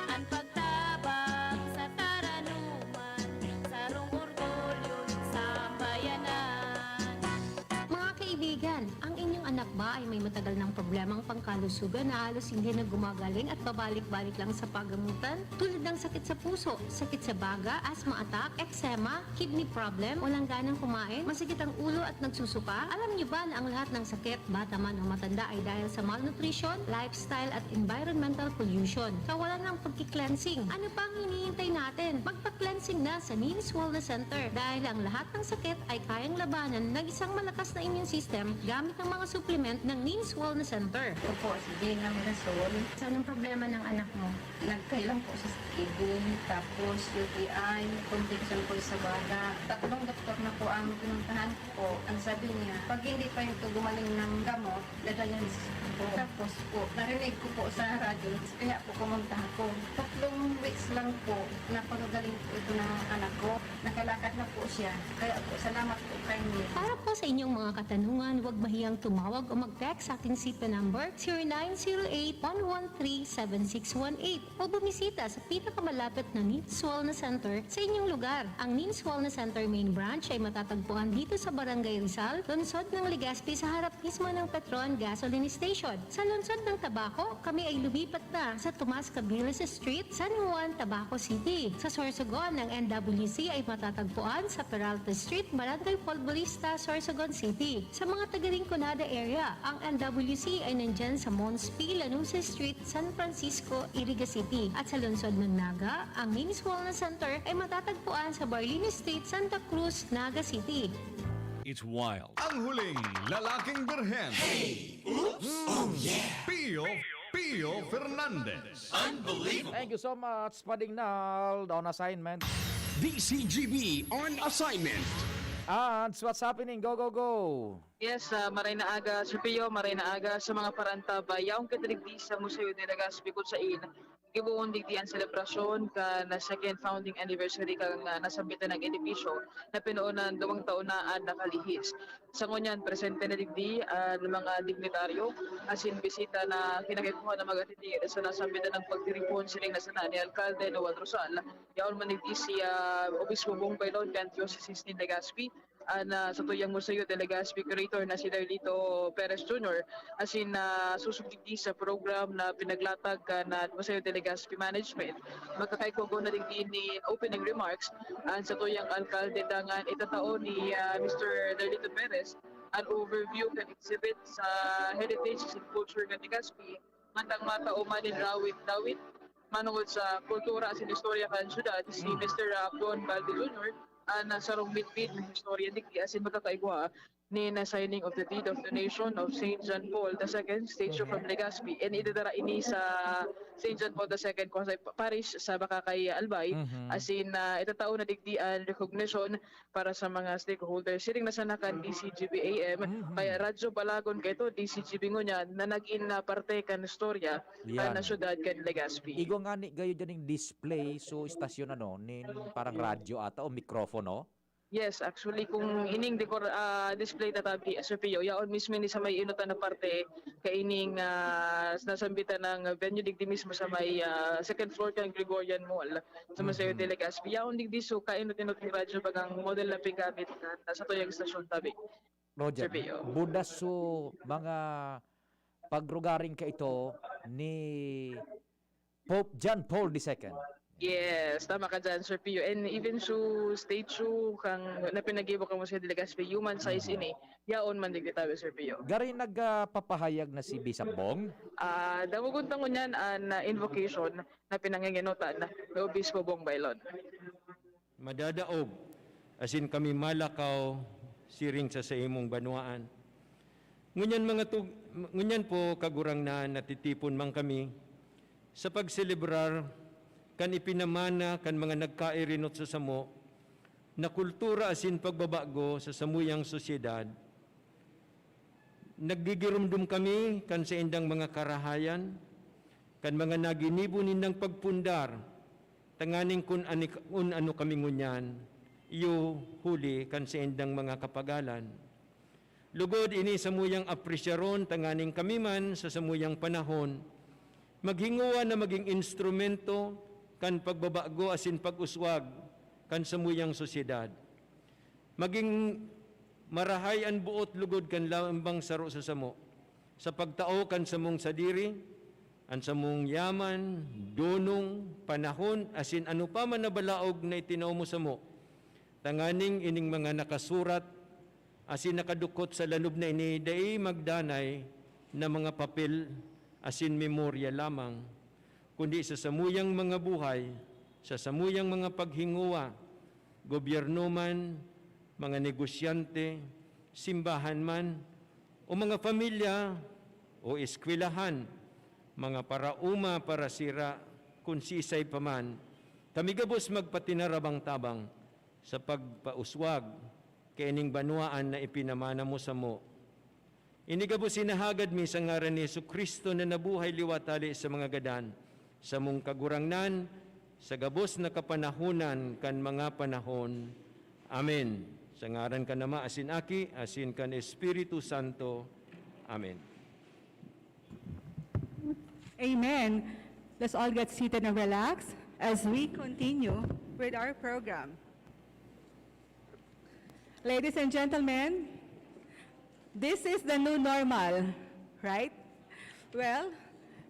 ang pagtabang sa taranuman, sarong orgulyo sa bayanan. Mga kaibigan, ang inyong anak ba ay may matagal ng problemang pangkalusugan na halos hindi na gumagaling at babalik-balik lang sa paggamutan? Tulad ng sakit sa puso, sakit sa baga, asthma attack, eczema, kidney problem, walang ganang kumain, masakit ang ulo at nagsusuka? Alam niyo ba na ang lahat ng sakit, bata man o matanda, ay dahil sa malnutrition, lifestyle at environmental pollution? Kawalan ng pagki-cleansing. Ano pa ang hinihintay natin? Magpa-cleansing na sa Needs Wellness Center dahil ang lahat ng sakit ay kayang labanan ng isang malakas na immune system gamit ang mga supplement ng Needs Wellness Center. Ito po, si Jane ng Rasol. Saan ang problema ng anak mo? Nagkailang po sa kidney, tapos UTI, complication po sa baga. Tatlong doktor na po ang pinuntahan ko. Ang sabi niya, pag hindi pa ito gumaling ng gamot, dialysis po. Tapos po, narinig ko po sa radyo, kaya po pumunta ako. 3 weeks lang po, napagagaling po ito ng anak ko. Nakalakad na po siya. Kaya po, salamat po kay niya. Para po sa inyong mga katanungan, huwag mahiyang tumawag o mag-text sa ating SIPA number 0908-113-7618 o bumisita sa pinakamalapit na Needs Wellness Center sa inyong lugar. Ang Needs Wellness Center main branch ay matatagpuan dito sa Barangay Rizal, lungsod ng Legazpi sa harap mismo ng Petron Gasoline Station. Sa lungsod ng Tabaco, kami ay lumipat na sa Tomas Cabiles Street, San Juan, Tabaco City. Sa Sorsogon, ang NWC ay matatagpuan sa Peralta Street, Barangay Polvorista, Sorsogon City. Sa mga taga-Rinconada area, ang NWC ay nandyan sa Monspi, Lanuza Street, San Francisco, Iriga City. At sa lungsod ng Naga, ang Needs Wellness Center ay matatagpuan sa Barlini Street, Santa Cruz, Naga City. It's wild. Ang huling lalaking berhen. Hey! Oops! Oh yeah! Pio Fernandez. Unbelievable. Thank you so much, Padingnal, on assignment. DZGB on assignment. And what's happening? Go, go, go. Yes, maray na aga, Sir Pio, maray na aga sa mga paranta bayaw kataligdi sa Museo de Legazpi kung sa gibuon digdi ang selebrasyon ka na second founding anniversary ka nga nasambitan ng edipisyo na pinoonan 2 taon na nakalihis. Sa ngunyan, presente na digdi ng mga dignitaryo as in bisita na kinakikuha ng mga atindi sa nasambitan ng pagtiripon siling nasana ni Alcalde Noel Rosal. Yaon man digdi si Obispo Bong Bailon kan Diocese ni Legazpi na sa tuyang Museo de Legazpi curator na si Darlito Perez Jr. as in susubdigdi sa program na pinaglatag na Museo de Legazpi Management. Magkakaikugo na digdi ni opening remarks sa tuyang alkalde dangan itatao ni Mr. Darlito Perez an overview kan exhibit sa heritage and culture ng Legazpi matang matao manin rawit-dawit manungod sa kultura at istorya kan syudad si Mr. Bon Balde Jr. na sarong bitbit ng historia digdi asin magkakaigwa ni na signing of the deed of donation of St. John Paul II, statue from Legazpi, and idadara ini sa St. John Paul II kung sa parish sa Bakakay, Albay, as in itatao na digdian recognition para sa mga stakeholders. Siring nasanakan DZGB AM, kaya radyo balagon kay to DZGB ngunya na naging parte kan istorya Yan. na syudad kan Legazpi. Igo nga ni gayo dyan yung display so istasyon ano, nin parang radyo ata o mikrofono. Yes, actually kung ining display na tabi Sir Pio, yaon mismo ni sa may inutan na parte kay ining nasambitan ng venue digdi mismo sa may second floor kang Gregorian Mall sa Museo de Legazpi. Yaon digdi so kainot-inot ng radyo bagang model na pigamit na sa tuyang stasyon tabi. Roger, Sir Pio. budas so mga pagrugaring ka ito ni Pope John Paul II. Yes, tama ka dyan, Sir Pio. And even so, statue kang napinagibo kang Museo de Legazpi, human size ini, yaon man digdi tabi, Sir Pio. Gari nagpapahayag na si Bishop Bong. Damuguntang ngunyan na invocation na pinanginginotan na Obispo Bong Bailon. Madadaog, asin kami malakaw, siring sa imong Banwaan. Ngunyan po kagurang na natitipon man kami sa pagselebrar kan ipinamana kan mga nagkairinot sa samo na kultura asin pagbabago sa samuyang sosyedad. Naggigirumdum kami kan sa indang mga karahayan, kan mga naginibo nindang pagpundar, tanganing kun ano kami ngunyan, iyo huli kan sa indang mga kapagalan. Lugod ini samuyang apresyaron, tanganing kami man sa samuyang panahon, maghinguwa na maging instrumento kan pagbabago asin pag-uswag kan samuyang sosyedad. Maging marahay ang buot lugod kan lambang saro sa samo. Sa pagtao kan samong sadiri, ang samong yaman, dunong, panahon, asin ano pa man nabalaog na itinaw mo samo. Tanganing ining mga nakasurat, asin nakadukot sa lanob na ini, day magdanay na mga papel, asin memorya lamang, kundi sa samuyang mga buhay, sa samuyang mga paghinguwa, gobyerno man, mga negosyante, simbahan man, o mga pamilya, o eskwelahan, mga parauma para sira, kung sisay pa man, kami gabos magpatinarabang tabang sa pagpauswag kaining Banwaan na ipinamana mo sa mo. Inigabos sinahagad mi sa ngaran ni Jesucristo na nabuhay liwatali sa mga gadan, sa mong kagurangnan, sa gabos na kapanahunan kan mga panahon. Amen. Sa ngaran ka nama asin aki, asin kan Espiritu Santo. Amen. Amen. Let's all get seated and relax as we continue with our program. Ladies and gentlemen, this is the new normal, right? Well,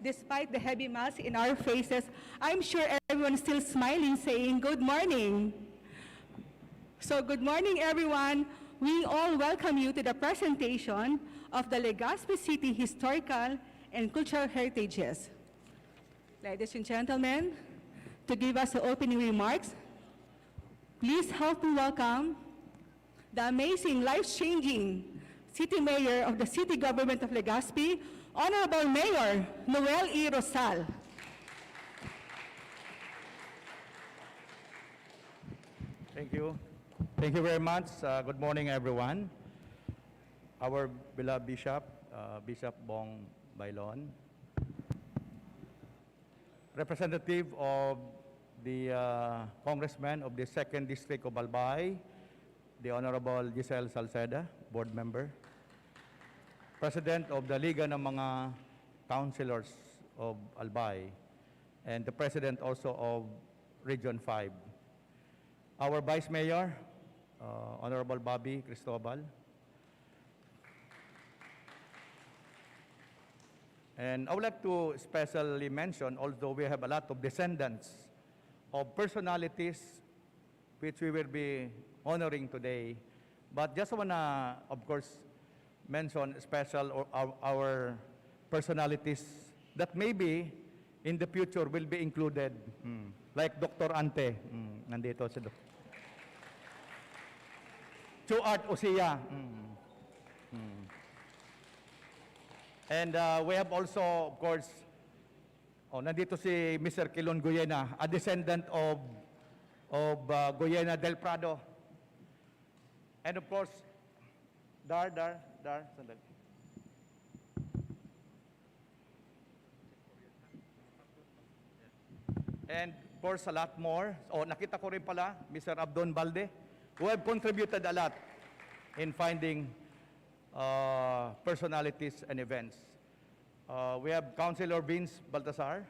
despite the heavy mask in our faces, I'm sure everyone's still smiling, saying good morning. So good morning, everyone. We all welcome you to the presentation of the Legazpi City Historical and Cultural Heritages. Ladies and gentlemen, to give us the opening remarks, please help me welcome the amazing, life-changing City Mayor of the City Government of Legazpi, Honorable Mayor Noel E. Rosal. Thank you. Thank you very much. Good morning, everyone. Our beloved Bishop, Bishop Bong Bailon, representative of the Congressman of the 2nd District of Albay, the Honorable Giselle Salceda, Board Member, President of the Liga ng mga Councilors of Albay, and the President also of Region 5. Our Vice Mayor, Honorable Bobby Cristobal, and I would like to especially mention, although we have a lot of descendants of personalities which we will be honoring today, but just want to, of course, mention special our personalities that maybe in the future will be included, like Dr. Ante, nandito si Dr. Chuart Osia, And we have also, of course, nandito si Mr. Kilon Goyena, a descendant of Goyena del Prado. And of course, sandali. And of course, a lot more. Nakita ko rin pala, Mr. Abdon Balde, who have contributed a lot in finding personalities and events. We have Councilor Vince Baltasar.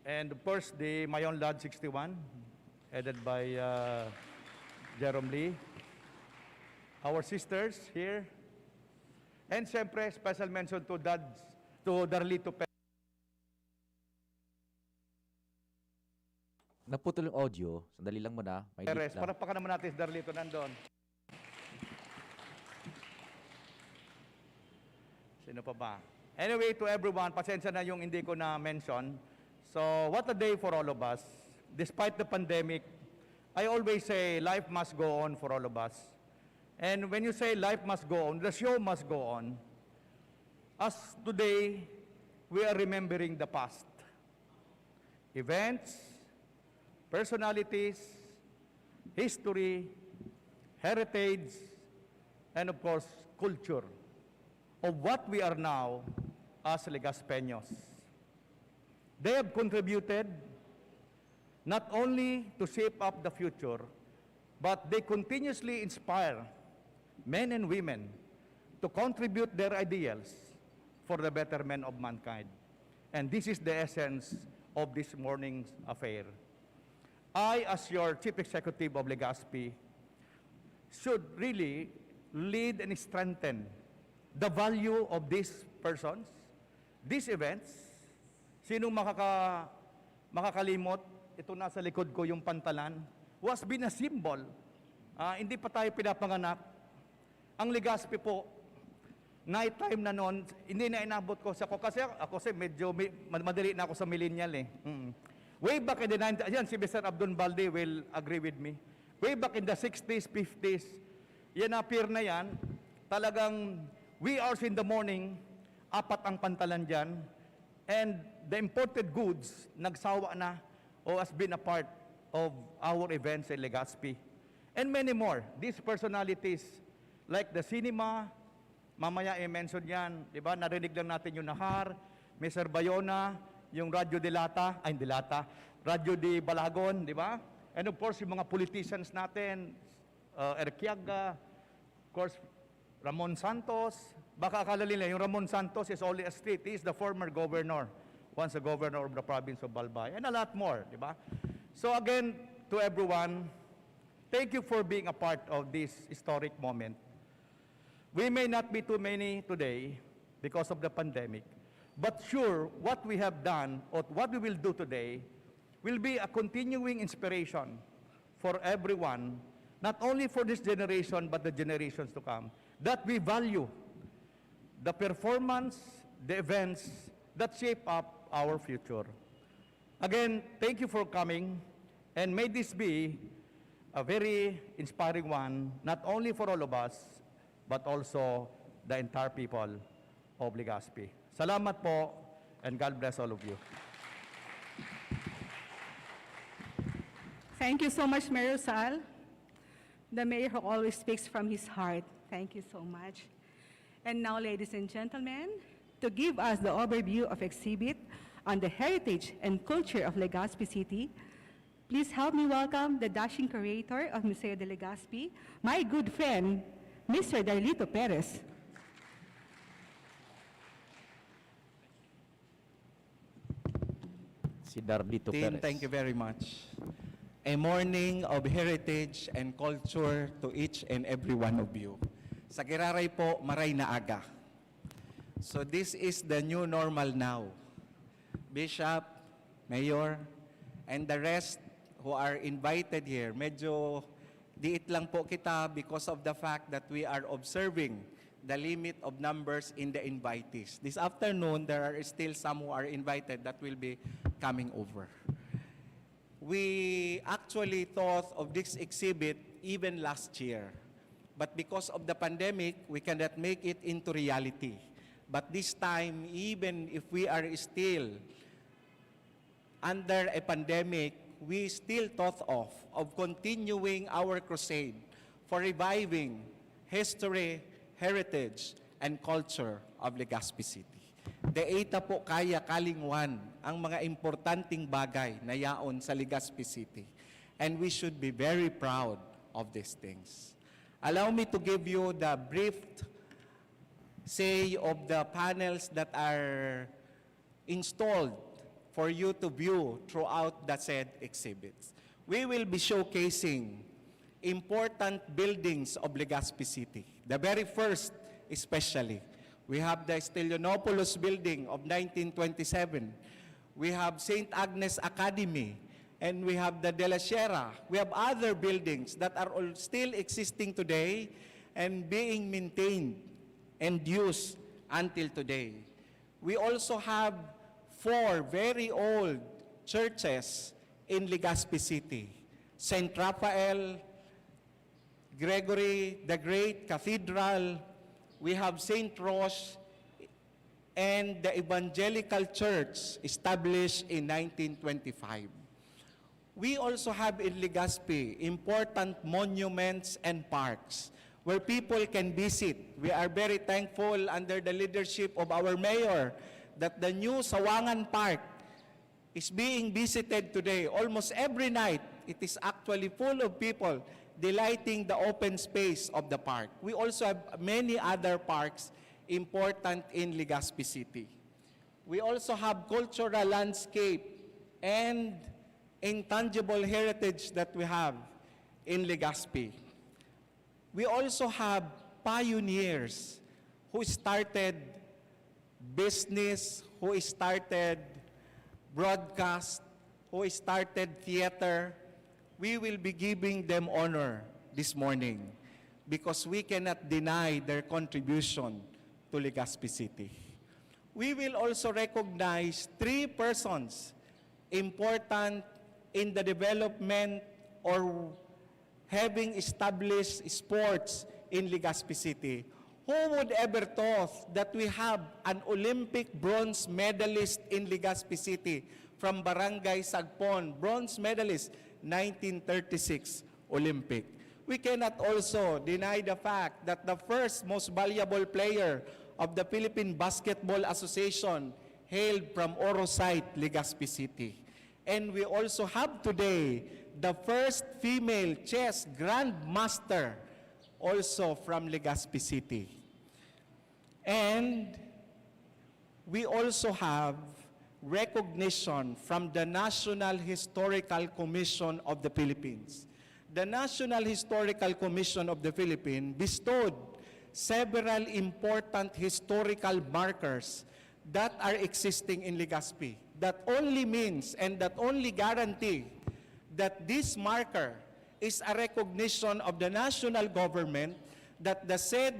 And of course, the Mayon Lad 61, headed by Jerome Lee. Our sisters here. And siyempre, special mention to Darlito Perez. Naputol yung audio. Sandali lang muna. May Perez, leak lang. para naman natin si Darlito nandun. Sino pa ba? Anyway, to everyone, pasensya na yung hindi ko na-mention. So, what a day for all of us. Despite the pandemic, I always say life must go on for all of us. And when you say life must go on, the show must go on. As today, we are remembering the past. Events, personalities, history, heritage, and of course, culture of what we are now as Legazpeños. They have contributed not only to shape up the future, but they continuously inspire men and women to contribute their ideals for the betterment of mankind. And this is the essence of this morning's affair. I, as your Chief Executive of Legazpi, should really lead and strengthen the value of these persons, these events. Sinong makakalimot, ito nasa likod ko yung pantalan, was been a symbol. Hindi pa tayo pinapanganak. Ang Legazpi po, night time na noon, hindi na inabot ko sa kasi medyo madali na ako sa millennial eh. Way back in the 90s, yan si Mr. Abdon Balde will agree with me. Way back in the 60s, 50s, yan appear na yan, talagang wee hours in the morning, 4 ang pantalan dyan, and the imported goods, nagsawa na o has been a part of our events in Legazpi. And many more. These personalities, like the cinema, mamaya i-mention yan, di ba? Narinig lang natin yung Nahar, Mr. Bayona, yung Radyo de Lata, Radyo de Balagon, di ba? And of course, yung mga politicians natin, Erquiaga, of course, Ramon Santos. Baka akala nila, yung Ramon Santos is only a street. He is the former governor, once a governor of the province of Balbay, and a lot more, di ba? So again, to everyone, thank you for being a part of this historic moment. We may not be too many today because of the pandemic, but sure, what we have done or what we will do today will be a continuing inspiration for everyone, not only for this generation, but the generations to come, that we value the performance, the events that shape up our future. Again, thank you for coming, and may this be a very inspiring one, not only for all of us, but also the entire people of Legazpi. Salamat po, and God bless all of you. Thank you so much, Mayor Sal, the mayor who always speaks from his heart. Thank you so much. And now, ladies and gentlemen, to give us the overview of exhibit on the heritage and culture of Legazpi City, please help me welcome the dashing curator of Museo de Legazpi, my good friend, Mr. Darlito Perez. Si Darlito Team, Perez. thank you very much. A morning of heritage and culture to each and every one of you. Sa Giraray po, maray na aga. So this is the new normal now. Bishop, Mayor, and the rest who are invited here, medyo diit lang po kita because of the fact that we are observing the limit of numbers in the invitees. This afternoon, there are still some who are invited that will be coming over. We actually thought of this exhibit even last year. But because of the pandemic, we cannot make it into reality. But this time, even if we are still under a pandemic, we still thought of continuing our crusade for reviving history, heritage, and culture of Legazpi City. Deita po kaya kalingwan ang mga importanteng bagay na yaon sa Legazpi City. And we should be very proud of these things. Allow me to give you the brief say of the panels that are installed for you to view throughout the said exhibits. We will be showcasing important buildings of Legazpi City. The very first, especially, we have the Stellionopoulos building of 1927. We have St. Agnes Academy, and we have the De La Sierra. We have other buildings that are all still existing today and being maintained and used until today. We also have 4 very old churches in Legazpi City. St. Raphael, Gregory the Great Cathedral, we have St. Roche, and the Evangelical Church established in 1925. We also have in Legazpi important monuments and parks where people can visit. We are very thankful under the leadership of our mayor that the new Sawangan Park is being visited today. Almost every night, it is actually full of people delighting the open space of the park. We also have many other parks important in Legazpi City. We also have cultural landscape and intangible heritage that we have in Legazpi. We also have pioneers who started business, who started broadcast, who started theater. We will be giving them honor this morning because we cannot deny their contribution to Legazpi City. We will also recognize 3 persons important in the development or having established sports in Legazpi City. Who would ever thought that we have an Olympic bronze medalist in Legazpi City from Barangay Sagpon, bronze medalist, 1936 Olympic. We cannot also deny the fact that the first most valuable player of the Philippine Basketball Association hailed from Orosite, Legazpi City. And we also have today the first female chess grandmaster also from Legazpi City. And we also have recognition from the National Historical Commission of the Philippines. The National Historical Commission of the Philippines bestowed several important historical markers that are existing in Legazpi. That only means and that only guarantee that this marker is a recognition of the national government that the said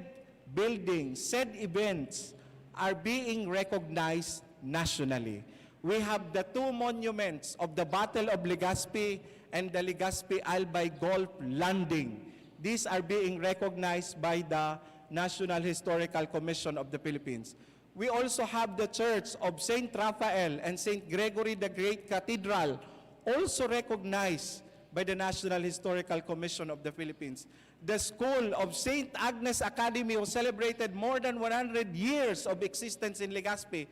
buildings, said events are being recognized nationally. We have the 2 monuments of the Battle of Legazpi and the Legazpi Albay Golf Landing. These are being recognized by the National Historical Commission of the Philippines. We also have the Church of St. Raphael and St. Gregory the Great Cathedral, also recognized by the National Historical Commission of the Philippines. The School of St. Agnes Academy, who celebrated more than 100 years of existence in Legazpi,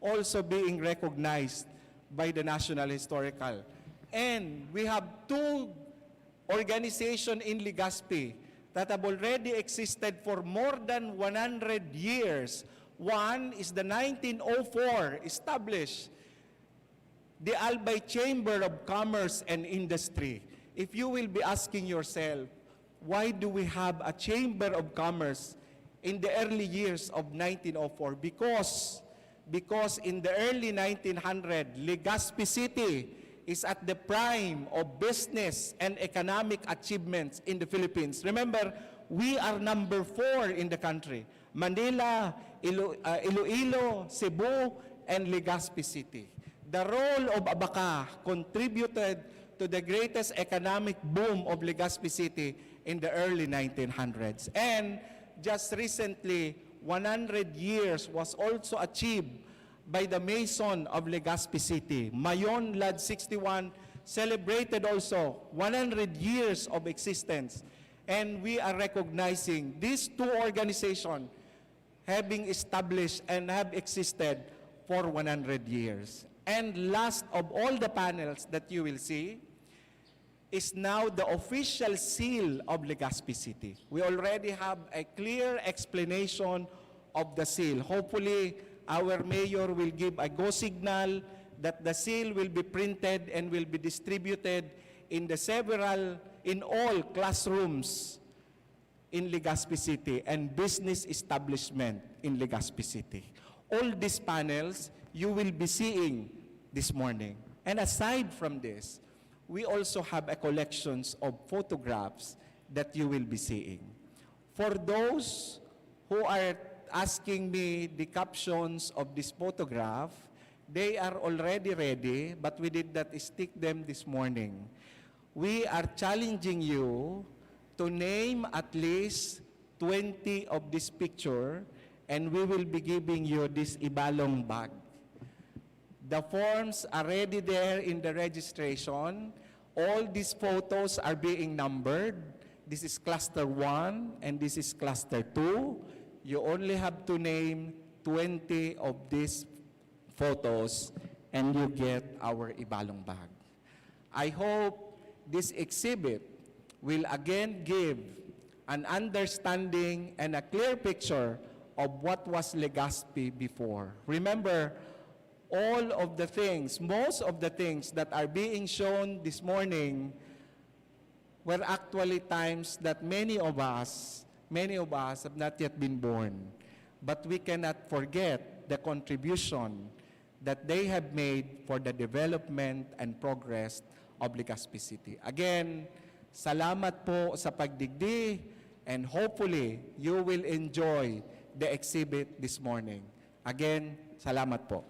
also being recognized by the National Historical. And we have 2 organizations in Legazpi that have already existed for more than 100 years. One is the 1904 established the Albay Chamber of Commerce and Industry. If you will be asking yourself, why do we have a Chamber of Commerce in the early years of 1904? Because in the early 1900s, Legazpi City is at the prime of business and economic achievements in the Philippines. Remember, we are number 4 in the country. Manila, Iloilo, Cebu, and Legazpi City. The role of Abaca contributed to the greatest economic boom of Legazpi City in the early 1900s. And just recently, 100 years was also achieved by the Mason of Legazpi City. Mayon Lad 61 celebrated also 100 years of existence. And we are recognizing these two organizations having established and have existed for 100 years. And last of all the panels that you will see is now the official seal of Legazpi City. We already have a clear explanation of the seal. Hopefully, our mayor will give a go signal that the seal will be printed and will be distributed in all classrooms in Legazpi City and business establishment in Legazpi City. All these panels you will be seeing this morning. And aside from this, we also have a collections of photographs that you will be seeing. For those who are asking me the captions of this photograph, they are already ready, but we did not stick them this morning. We are challenging you to name at least 20 of this picture, and we will be giving you this ibalong bag. The forms are already there in the registration. All these photos are being numbered. This is cluster 1 and this is cluster 2. You only have to name 20 of these photos and you get our ibalong bag. I hope this exhibit will again give an understanding and a clear picture of what was Legazpi before. Remember, all of the things, most of the things that are being shown this morning were actually times that many of us have not yet been born. But we cannot forget the contribution that they have made for the development and progress of Legazpi City. Again, salamat po sa pagdigdi, and hopefully you will enjoy the exhibit this morning. Again, salamat po.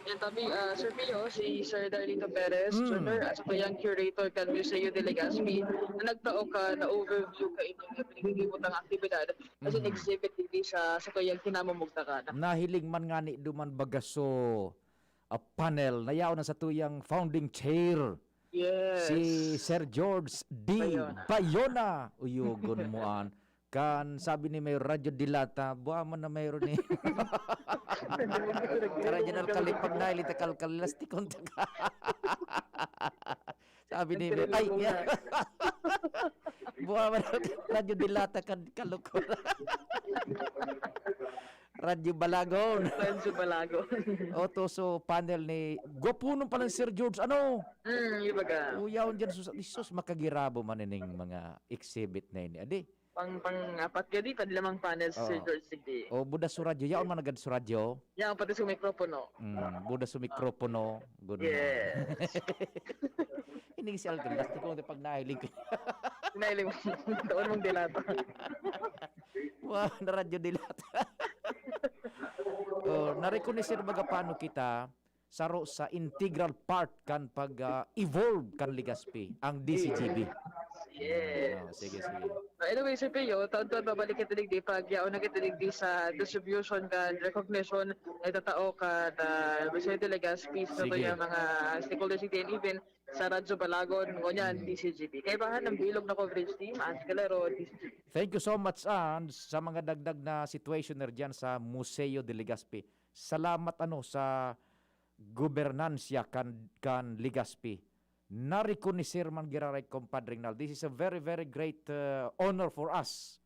Yan tabi, Sir Pio, si Sir Darlito Perez, Jr., as po yung curator kan Museo de Legazpi, na nagtao ka na overview ka inyong pinagigibot ang aktibidad as an exhibit hindi sa kayang kinamumugta ka. Nahiling man nga ni duman bagaso a panel, nayaw na sa tuyang founding chair. Yes. Si Sir George D. Bayona. Uyugon mo an. Kan sabi ni may radyo dilata, buha man na mayroon ni. Radyo na kalipag na, ilita kalkalastikon taga. Sabi ni may, ay, buha man na radyo dilata kan kalukon. Radyo Balagon. Radyo Balagon. Oto so panel ni gwapunong pa ng Sir George. Ano? Ibaga. Uyaw dyan sus makagirabo man ining mga exhibit na ini. Adi? Pang-apat ka di, lamang panels Sir George Sigdi. O buda su radyo. Yaon man agad su radyo. Yaon pati su mikropono. Buda su mikropono. Good yes. Hindi si Alton. Basta ko pag nahiling ko. Nahiling mo. Taon mong dilata. Wow, na radyo dilata. Narekonisir baga paano kita saro sa integral part kan pag-evolve kan Legazpi, ang DZGB. Yes. Sige. Anyway, Sir Pio, taon-taon babalik kita digdi pag yaon na kita digdi sa distribution kan recognition ay tatao ka na Museo de Legazpi sa yung mga stakeholders and even sa Radyo Balagon ngonyan DZGB. Kaya bahan ng bilog na coverage team at kalaro DZGB. Thank you so much sa mga dagdag na situationer diyan sa Museo de Legazpi. Salamat sa gobernansya kan Legazpi. Narikonisir man giraray compadring nal. This is a very, very great honor for us.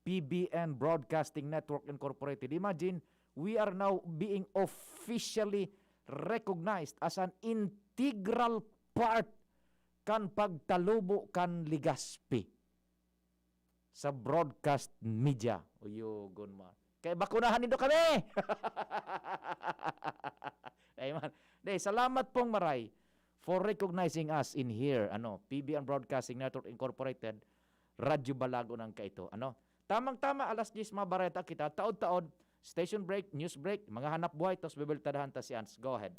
PBN Broadcasting Network Incorporated. Imagine, we are now being officially recognized as an integral part kan pagtalubo kan Legazpi sa broadcast media. Uyugon man. Kaya bakunahan nito kami! Salamat pong maray for recognizing us in here. PBN Broadcasting Network Incorporated, Radyo Balagon ang kaito. Tamang-tama, alas 10 mabareta kita. Taod-taod, station break, news break, mga hanap buhay, tapos bibeltadahan ta si Ans. Go ahead.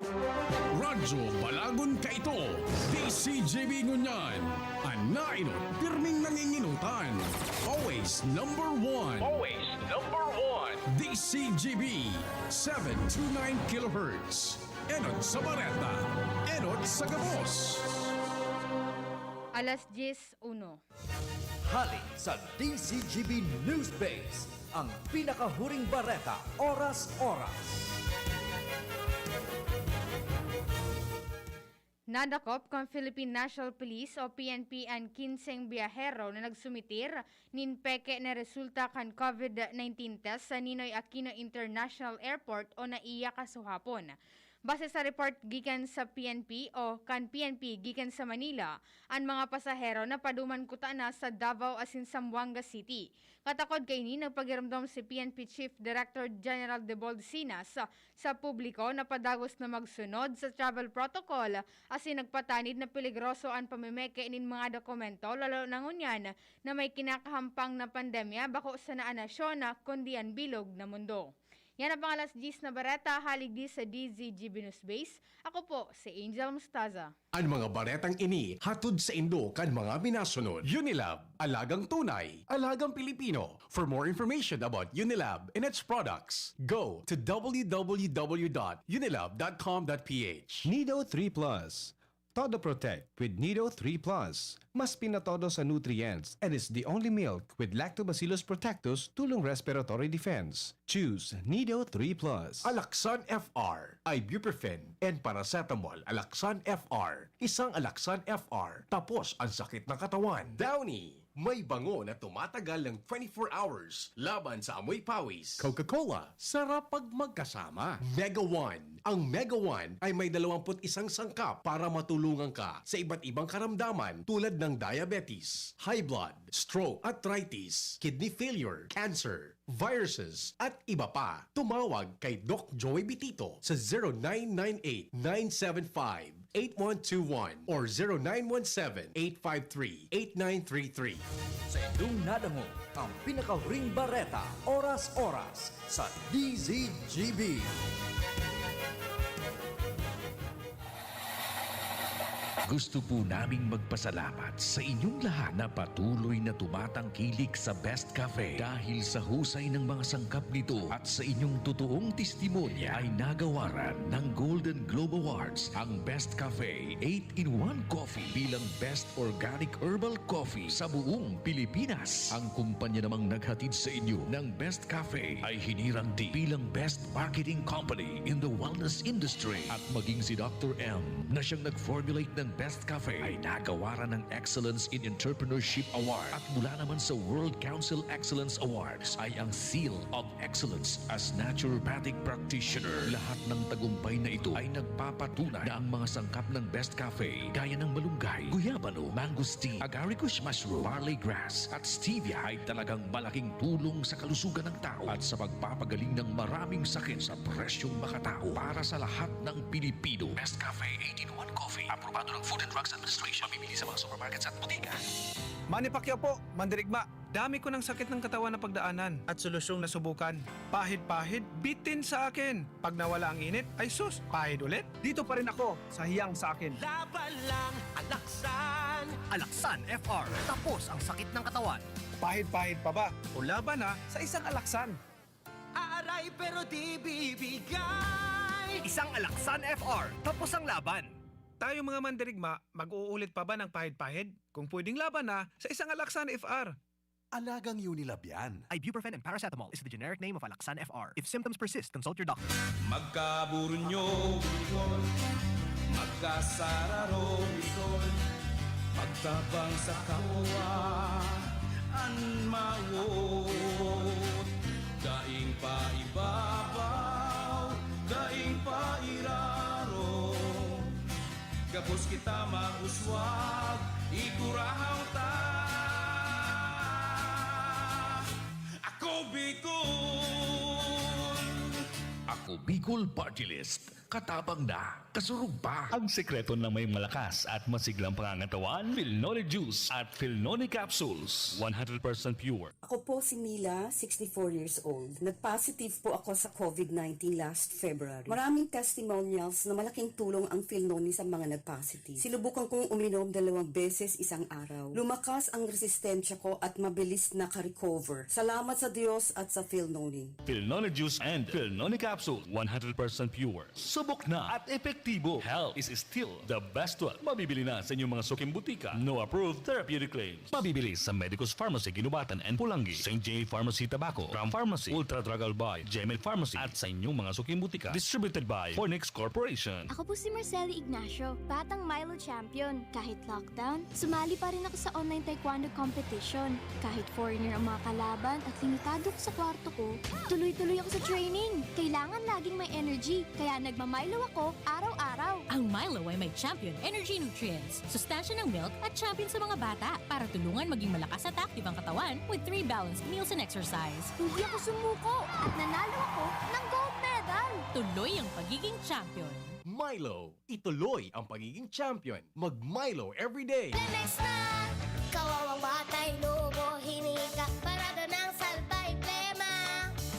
Radyo Balagon ka ito, DZGB ngunyan, anainot, pirming nanginginutan, always number one. Always number one. DZGB, 729 kHz. Enot sa Bareta, enot sa Gabos. Alas 10:01. Hali sa DZGB News Base, ang pinakahuring bareta, oras-oras. Nadakop kang Philippine National Police o PNP ang 15 biyahero na nagsumitir nin peke na resulta kan COVID-19 test sa Ninoy Aquino International Airport o naiya kasuhapon. Base sa report gikan sa PNP o kan PNP gikan sa Manila, ang mga pasahero na paduman kuta na sa Davao asin Zamboanga City. Katakod kay ni nagpagiramdam si PNP Chief Director General de Bolsinas sa publiko na padagos na magsunod sa travel protocol asin nagpatanid na peligroso ang pamimeke nin mga dokumento lalo na ngunyan na may kinakahampang na pandemya bako sa naanasyon na kundi ang bilog na mundo. Yan ang pang alas 10 na bareta, halig di sa DZGB News Base. Ako po, si Angel Mustaza. Ang mga baretang ini, hatod sa Indo kan mga binasunod. Unilab, alagang tunay, alagang Pilipino. For more information about Unilab and its products, go to www.unilab.com.ph. Nido 3 Plus. Todo Protect with Nido 3 Plus. Mas pinatodo sa nutrients and is the only milk with Lactobacillus protectus tulong respiratory defense. Choose Nido 3 Plus. Alaksan FR, ibuprofen, and paracetamol. Alaksan FR, isang Alaksan FR. Tapos ang sakit ng katawan. Downy, may bango na tumatagal ng 24 hours. Laban sa amoy pawis. Coca-Cola, sarap pag magkasama. Mega One, ang Mega One ay may 21 sangkap para matulungan ka sa iba't ibang karamdaman tulad ng diabetes, high blood, stroke, arthritis, kidney failure, cancer, viruses, at iba pa. Tumawag kay Doc Joey Bitito sa 0998-975-8121 or 0917-853-8933. Sa Indong Nadango, ang pinakahuring bareta, oras-oras sa DZGB. Gusto po naming magpasalamat sa inyong lahat na patuloy na tumatangkilik sa Best Cafe dahil sa husay ng mga sangkap nito at sa inyong totoong testimonya ay nagawaran ng Golden Globe Awards ang Best Cafe 8-in-1 Coffee bilang Best Organic Herbal Coffee sa buong Pilipinas. Ang kumpanya namang naghatid sa inyo ng Best Cafe ay hinirang din bilang Best Marketing Company in the Wellness Industry at maging si Dr. M na siyang nag-formulate ng Best Cafe ay nagawaran ng Excellence in Entrepreneurship Award at mula naman sa World Council Excellence Awards ay ang Seal of Excellence as Naturopathic Practitioner. Lahat ng tagumpay na ito ay nagpapatunay na ang mga sangkap ng Best Cafe gaya ng malunggay, guyabano, mangosteen, agaricus mushroom, barley grass at stevia ay talagang malaking tulong sa kalusugan ng tao at sa pagpapagaling ng maraming sakit sa presyong makatao para sa lahat ng Pilipino. Best Cafe 8-in-1 Coffee, aprobado ng Food and Drugs Administration, mabibili sa mga supermarkets at butika. Manny Pacquiao po, mandirigma. Dami ko ng sakit ng katawan na pagdaanan at solusyong nasubukan. Pahid-pahid, bitin sa akin. Pag nawala ang init, ay sus, pahid ulit. Dito pa rin ako, sa hiyang sa akin. Laban lang, Alaksan! Alaksan FR, tapos ang sakit ng katawan. Pahid-pahid pa ba? O laban na sa isang alaksan. Aray pero di bibigay! Isang Alaksan FR, tapos ang laban. Tayo mga mandirigma, mag-uulit pa ba ng pahid-pahid? Kung pwedeng laban na sa isang Alaksan FR. Alagang Unilab yan. Ibuprofen and paracetamol is the generic name of Alaksan FR. If symptoms persist, consult your doctor. Magkaburunyo, magkasararo, magtabang sa kapwa, anmawot, daing pa ibabaw, daing pa iraro, gabos kita mauswag, ikurahaw ta. Ako Bicol, O Bicol Party List. Katabang na, kasurog pa. Ang sekreto na may malakas at masiglang pangangatawan, Philnoni Juice at Philnoni Capsules. 100% pure. Ako po si Mila, 64 years old. Nag-positive po ako sa COVID-19 last February. Maraming testimonials na malaking tulong ang Philnoni sa mga nag-positive. Sinubukan kong uminom 2 beses isang araw. Lumakas ang resistensya ko at mabilis naka-recover. Salamat sa Diyos at sa Philnoni. Philnoni Juice and Philnoni Capsule. 100% pure. Subok na at epektibo. Health is still the best one. Mabibili na sa inyong mga suking butika. No approved therapeutic claims. Mabibili sa Medicus Pharmacy, Ginubatan and Pulangi, St. J. Pharmacy, Tabaco, Ram Pharmacy, Ultra Drug Albay, Gemel Pharmacy at sa inyong mga suking butika. Distributed by Fornix Corporation. Ako po si Marceli Ignacio, batang Milo champion. Kahit lockdown, sumali pa rin ako sa online taekwondo competition. Kahit foreigner ang mga kalaban at limitado ko sa kwarto ko, tuloy-tuloy ako sa training. Kailangan laging may energy, kaya nagmamilo ako araw-araw. Ang Milo ay may champion energy nutrients, sustansya ng milk at champion sa mga bata para tulungan maging malakas at active ang katawan with 3 balanced meals and exercise. Hindi ako sumuko at nanalo ako ng gold medal. Tuloy ang pagiging champion. Milo, ituloy ang pagiging champion. Mag-Milo everyday. Lemex na! Kawawang batay, lubo, hinika, parada ng salbay, plema.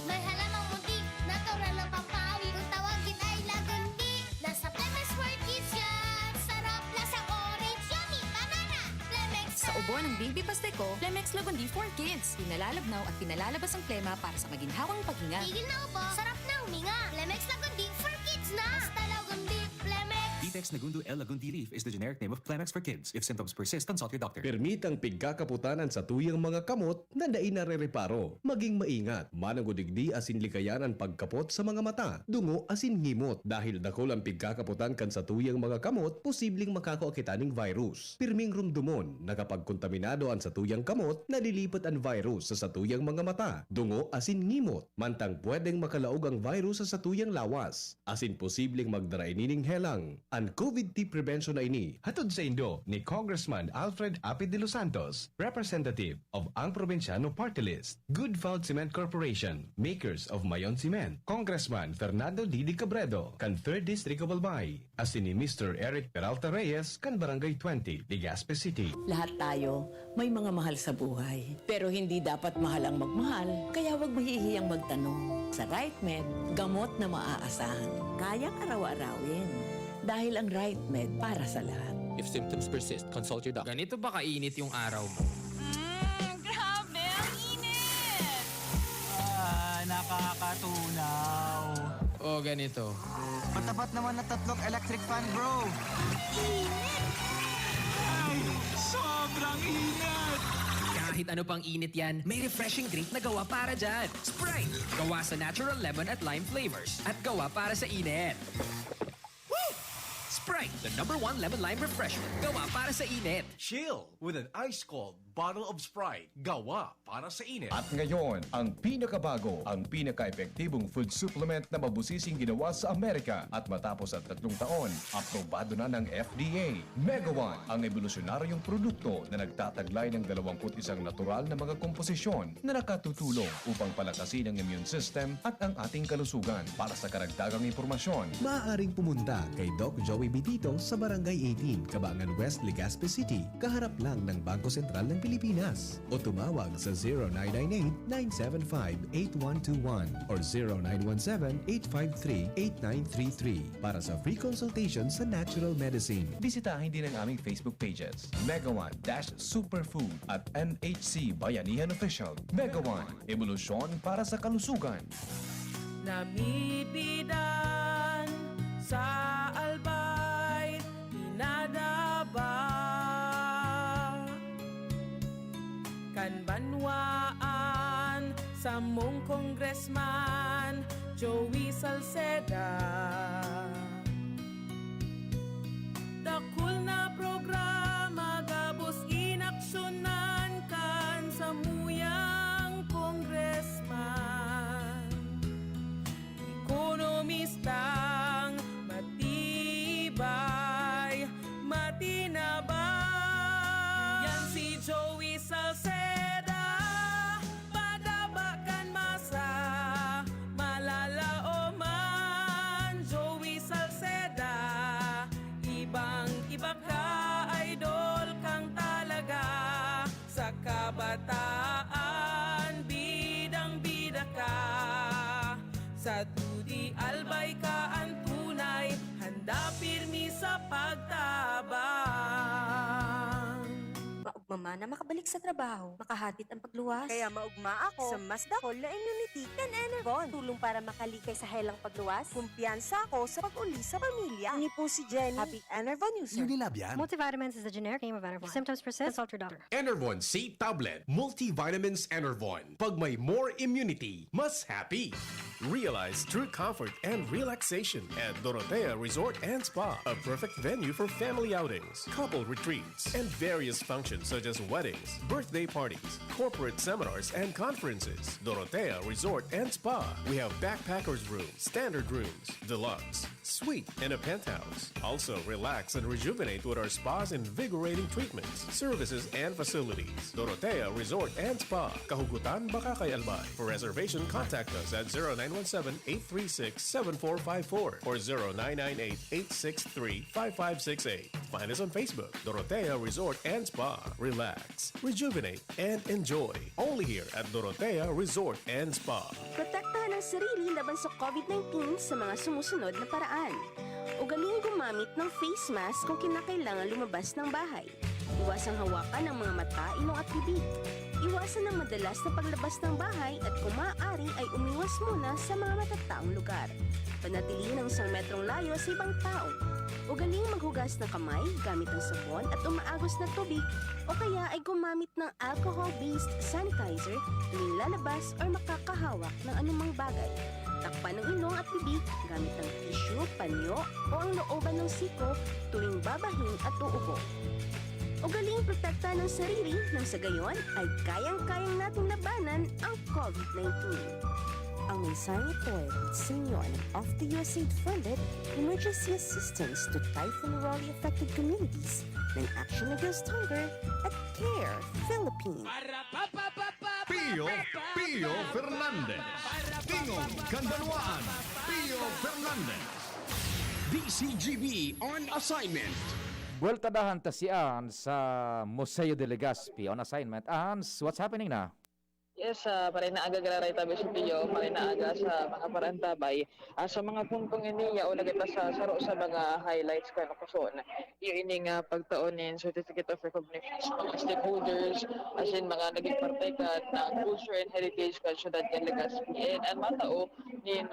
May halamang muntik, natural ng pampawi. Kung tawagin ay lagundi, nasa Lemex for Kids yan. Sarap, lasang orange, yummy, banana. Lemex na! Sa ubo ng Baby Pasteco, Lemex Lagundi for Kids. Pinalalabnaw at pinalalabas ang plema para sa maginhawang paghinga. Tigil na upo, sarap na huminga. Lemex Lagundi for Kids na! Basta Lagundi, Lemex! Ditex Nagundu L. Lagundi Leaf is the generic name of Clemax for kids. If symptoms persist, consult your doctor. Permitang pigkakaputanan sa tuyang mga kamot na dai narereparo. Maging maingat, manangudigdi asin likayanan pagkapot sa mga mata, dungo asin ngimot. Dahil dakol ang pigkakaputan kan sa tuyang mga kamot, posibleng makakaakitaning virus. Pirming rumdumon na kapag kontaminado ang sa tuyang kamot, nalilipat ang virus sa tuyang mga mata, dungo asin ngimot. Mantang pwedeng makalaog ang virus sa tuyang lawas, asin posibleng magdarainining helang. Ang COVID-19 prevention na ini, hatod sa Indo ni Congressman Alfred Apid de Los Santos, representative of ang Provinciano Party List. Good Found Cement Corporation, makers of Mayon Cement. Congressman Fernando Didi Cabredo, kan 3rd District of Albay. Asin ni Mr. Eric Peralta Reyes, kan Barangay 20, Legazpi City. Lahat tayo may mga mahal sa buhay. Pero hindi dapat mahal ang magmahal, kaya huwag mahihiyang magtanong. Sa Right Med, gamot na maaasahan. Kayang araw-arawin. Dahil ang Right Med para sa lahat. If symptoms persist, consult your doctor. Ganito ba kainit yung araw mo? Grabe, ang init! Nakakatunaw. O ganito. Matapat naman na 3 electric fan, bro. Init! Ay, sobrang init! Kahit ano pang init yan, may refreshing drink na gawa para dyan. Sprite! Gawa sa natural lemon at lime flavors. At gawa para sa init. Sprite, the #1 lemon lime refreshment. Gawa para sa init. Chill with an ice-cold bottle of Sprite. Gawa para sa init. At ngayon, ang pinakabago, ang pinaka-epektibong food supplement na mabusising ginawa sa Amerika at matapos ang 3 taon, aprobado na ng FDA. Megawan, ang evolusyonaryong produkto na nagtataglay ng 21 natural na mga komposisyon na nakatutulong upang palakasin ang immune system at ang ating kalusugan. Para sa karagdagang impormasyon, maaaring pumunta kay Doc Joey Bitito sa Barangay 18, Cabangan West, Legazpi City, kaharap lang ng Bangko Sentral ng Pilipinas, o tumawag sa 0998-975-8121 or 0917-853-8933 para sa free consultation sa natural medicine. Bisitahin din ang aming Facebook pages, Megawan-Superfood at MHC Bayanihan Official. Megawan, evolusyon para sa kalusugan. Namibidan sa albay, dinadaba. Kan Banwaan sa mong congressman Joey Salceda. Dakul na programa gabos inaksyonan kan sa muyang congressman. Ekonomistang matibay, matinabay. Yan si Joey Salceda. Padabakan masa, malala o Albay ka ang tunay, handa pirmi sa pagtabang. Maugma na makabalik sa trabaho, makahatid ang pagluwas. Kaya maugma ako sa mas dakol na immunity kan Enervon. Tulong para makalikay sa helang pagluwas. Kumpiyansa ako sa pag-uli sa pamilya. Ni po si Jenny, happy Enervon user. Unilab yan. Multivitamins is the generic name of Enervon. If symptoms persist, consult your doctor. Enervon C Tablet, Multivitamins Enervon. Pag may more immunity, mas happy. Realize true comfort and relaxation at Dorotea Resort and Spa, a perfect venue for family outings, couple retreats, and various functions such as weddings, birthday parties, corporate seminars, and conferences. Dorotea Resort and Spa. We have backpackers rooms, standard rooms, deluxe, suite, and a penthouse. Also, relax and rejuvenate with our spa's invigorating treatments, services, and facilities. Dorotea Resort and Spa, Kahugutan, Bakakay, Albay. For reservation, contact us at 0917-836-7454 or 0998-863-5568. Find us on Facebook, Dorotea Resort and Spa. Relax, rejuvenate, and enjoy. Only here at Dorotea Resort and Spa. Protektahan ang sarili laban sa COVID-19 sa mga sumusunod na paraan. Ugaling gumamit ng face mask kung kinakailangan lumabas ng bahay. Iwasang hawakan ang mga mata, ilong at bibig. Iwasan ang madalas na paglabas ng bahay at kung maaari ay umiwas muna sa mga matataong lugar. Panatilihin ang 1 metrong layo sa ibang tao. Ugaling maghugas ng kamay gamit ang sabon at umaagos na tubig o kaya ay gumamit ng alcohol-based sanitizer tuwing lalabas o makakahawak ng anumang bagay. Takpan ng ilong at bibig gamit ang tissue, panyo o ang looban ng siko tuwing babahin at uubo. Ugaling protektahan ng sarili nang sa gayon ay kayang-kayang nating labanan ang COVID-19. Ang mensaheng ito ay sa inyo of the USAID-funded Emergency Assistance to Typhoon Raleigh-affected communities ng Action Against Hunger at CARE Philippines. Pio Fernandez. Tingog, Banwaan. Pio Fernandez. DZGB on assignment. Buweltadahan ta si Ans sa Museo de Legazpi on assignment. Ans, what's happening na? Yes, parin na aga galaray tabi sa Pio, parin na aga sa mga parantabay. Sa mga puntong iniya o nagita sa saro sa mga highlights ka na kuson. Yung ining pagtaonin Certificate of Recognition sa mga stakeholders, as in mga naging parte ka ng Culture and Heritage ka syudad ng Legazpi. And matao ni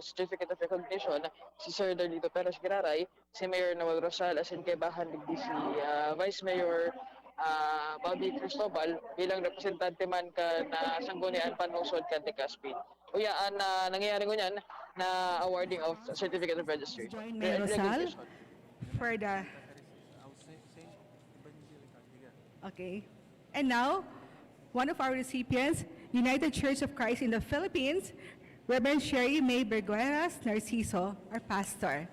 Certificate of Recognition si Sir Darlito Perez Giraray, si Mayor Noel Rosal, as in kay Bahan Digdi si Vice Mayor Bobby Cristobal bilang representante man ka na sanggunian panungsod ka Legazpi. Uyaan na nangyayari ko niyan na awarding of Certificate of Registry. Join Mayor Rosal for the... Okay. And now, one of our recipients, United Church of Christ in the Philippines, Reverend Sherry May Bergueras Narciso, our pastor.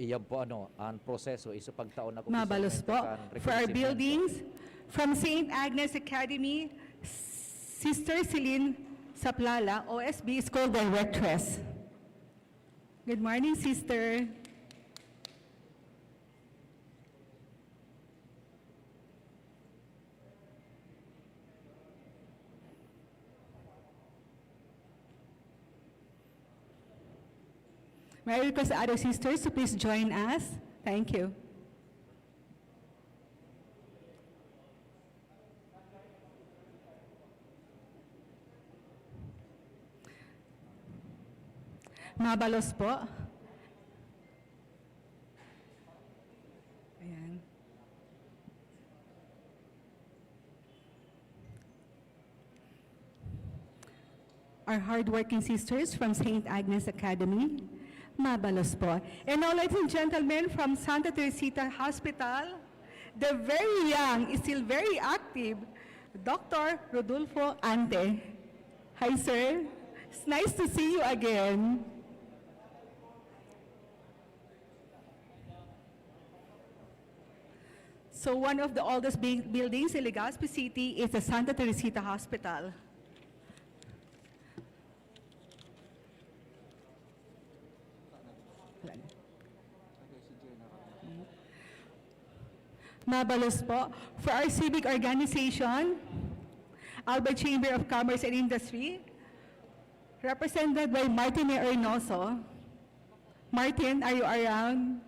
Iyan po ang proseso isa pagtaon ako Mabalos po. For our buildings, from St. Agnes Academy, Sister Celine Saplala, OSB School Directress. Good morning, Sister. May I request the other sisters to please join us? Thank you. Mabalos po. Ayan. Our hardworking sisters from St. Agnes Academy. Mabalos po. And now, ladies and gentlemen, from Santa Teresita Hospital, the very young, is still very active, Dr. Rodolfo Ante. Hi, sir. It's nice to see you again. So one of the oldest buildings in Legazpi City is the Santa Teresita Hospital. Mabalos po. For our civic organization, Albay Chamber of Commerce and Industry, represented by Martin Reynoso. Martin, are you around?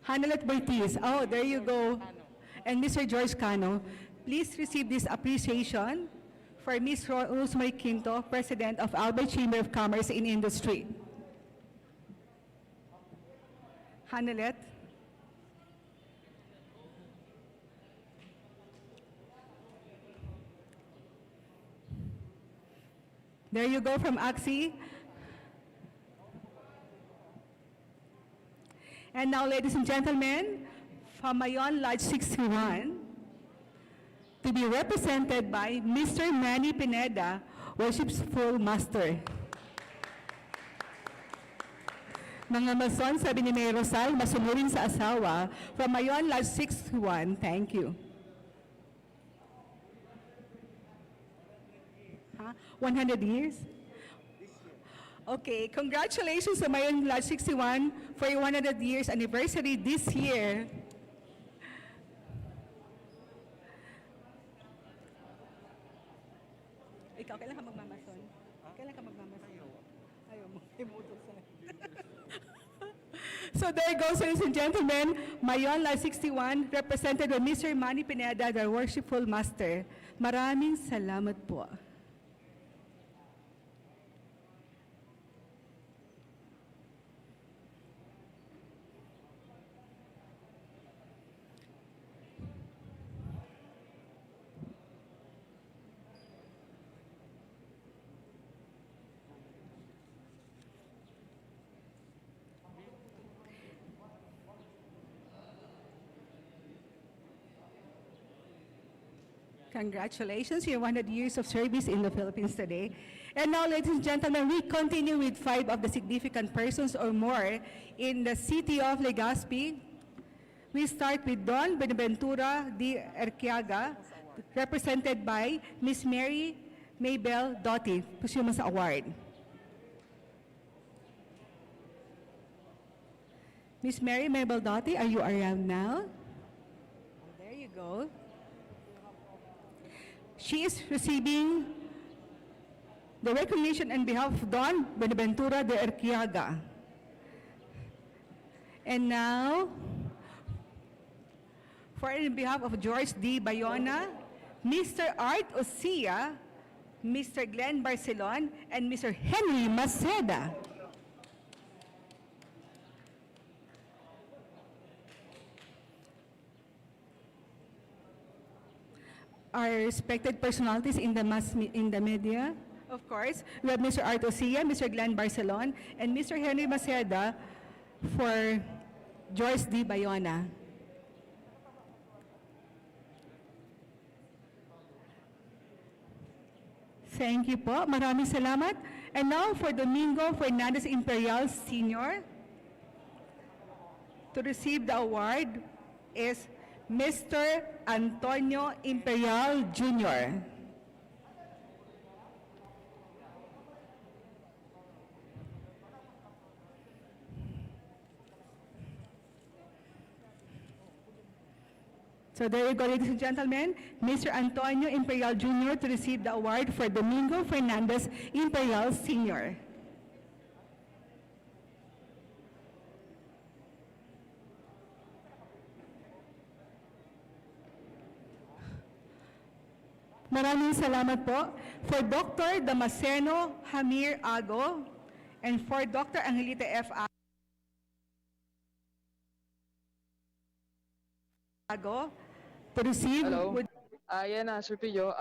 Hanelet Bertiz. Oh, there you go. And Mr. George Cano. Please receive this appreciation for Ms. Rosemary Quinto, President of Albay Chamber of Commerce and Industry. Hanelet. There you go from AXI. And now, ladies and gentlemen, from Mayon Lodge 61, to be represented by Mr. Manny Pineda, Worshipful Master. Mga mason, sabi ni Mayor Rosal, masunurin sa asawa, from Mayon Lodge 61, thank you. 100 years? Okay, congratulations to Mayon Lodge 61 for your 100 years anniversary this year. Ikaw, kailan ka magmamason? Kailan ka magmamason? Ayaw mo. Imutot sa So there goes, ladies and gentlemen, Mayon Lodge 61, represented by Mr. Manny Pineda, the Worshipful Master. Maraming salamat po. Congratulations, your 100 years of service in the Philippines today. And now, ladies and gentlemen, we continue with 5 of the significant persons or more in the city of Legazpi. We start with Don Benaventura de Erquiaga, represented by Miss Mary Maybell Doty, posthumous award. Miss Mary Maybell Doty, are you around now? There you go. She is receiving the recognition on behalf of Don Benaventura de Erquiaga. And now, for in behalf of George D. Bayona, Mr. Art Osia, Mr. Glenn Barcelon, and Mr. Henry Maceda. Our respected personalities in the media. Of course, we have Mr. Art Osia, Mr. Glenn Barcelon, and Mr. Henry Maceda for Joyce D. Bayona. Thank you po. Maraming salamat. And now for Domingo Fernandez Imperial Sr. To receive the award is Mr. Antonio Imperial Jr. So there you go, ladies and gentlemen, Mr. Antonio Imperial Jr. to receive the award for Domingo Fernandez Imperial Sr. Maraming salamat po. For Dr. Damasceno Hamir Ago and for Dr. Angelita F. Ago to receive. Hello. Yan na, Sir Pio,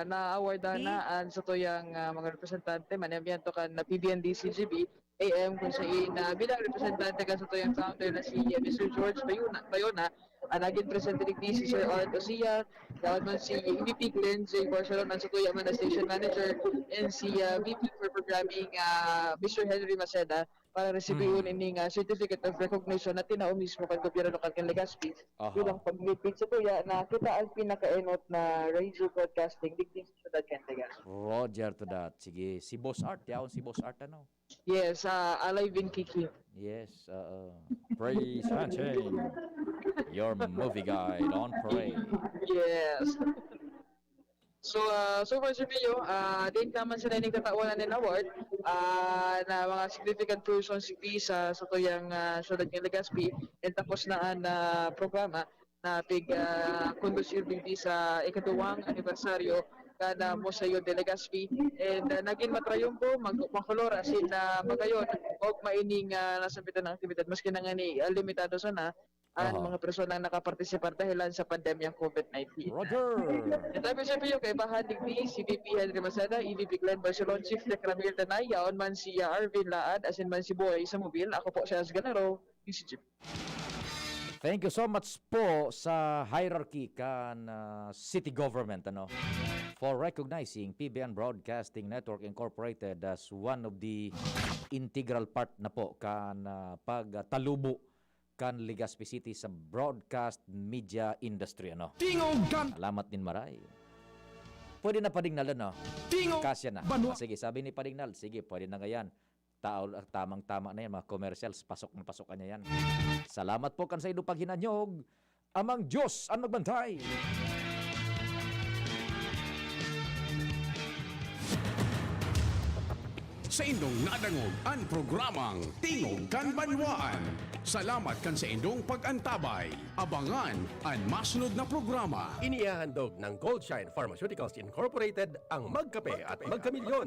na-award na sa tuyang mga representante, manamyan to kan na PBN DZGB, AM kung sa bilang representante ka sa tuyang founder na si Mr. George Bayona, naging presente rin si Sir Art Osia, dapat man si VP Glenn J. Barcelona, sa tuyang man na station manager, and si VP for programming, Mr. Henry Maceda, para resibihon ining certificate of recognition na tinao mismo kang gobyerno kang Legazpi. Bilang paglipid sa tuya na kita ang pinakaenot na radio broadcasting digdi sa syudad kang Legazpi. Roger to that. Sige, si Boss Art, yaon si Boss Art ano? Yes, alive in Kiki. Yes, praise Hanching, your movie guide on parade. Yes. So far si Pio, din naman sila ni katawanan ng award na mga significant persons sa tuyang syudad ng Legazpi and tapos na programa na kondusir digdi sa ikaduwang anibersaryo kada Museo de Legazpi and naging matrayumpo makulor asin magayon og maining nasambitan ng aktibidad maski na nga ni limitado sana ang mga personang nakapartisipar dahilan sa pandemyang COVID-19. Roger! Itabi siya Pio kay bahadig ni CVP Henry Masada, EVP Glenn Barcelon, Chief Tech Ramil Tanay, yaon man si Arvin Laad, asin man si Boy sa mobil. Ako po siya as Ganaro, PCG. Thank you so much po sa hierarchy kan city government ano for recognizing PBN Broadcasting Network Incorporated as one of the integral part na po kan pagtalubo kan Legazpi City sa broadcast media industry ano. Tingog kan. Salamat din maray. Pwede na Padingnal no? Tingog. Kasya na. Sige, sabi ni Padingnal, sige, pwede na ngayon. Tamang-tama na yan, mga commercials, pasok na pasok kanya yan. Salamat po kan sa inyong paghinanyog. Amang Diyos ang magbantay. Sa indong nadangog ang programang Tingog kan Banwaan. Salamat kan sa indong pag-antabay. Abangan ang masunod na programa. Inihahandog ng Goldshine Pharmaceuticals Incorporated ang Magkape at Magkamilyon.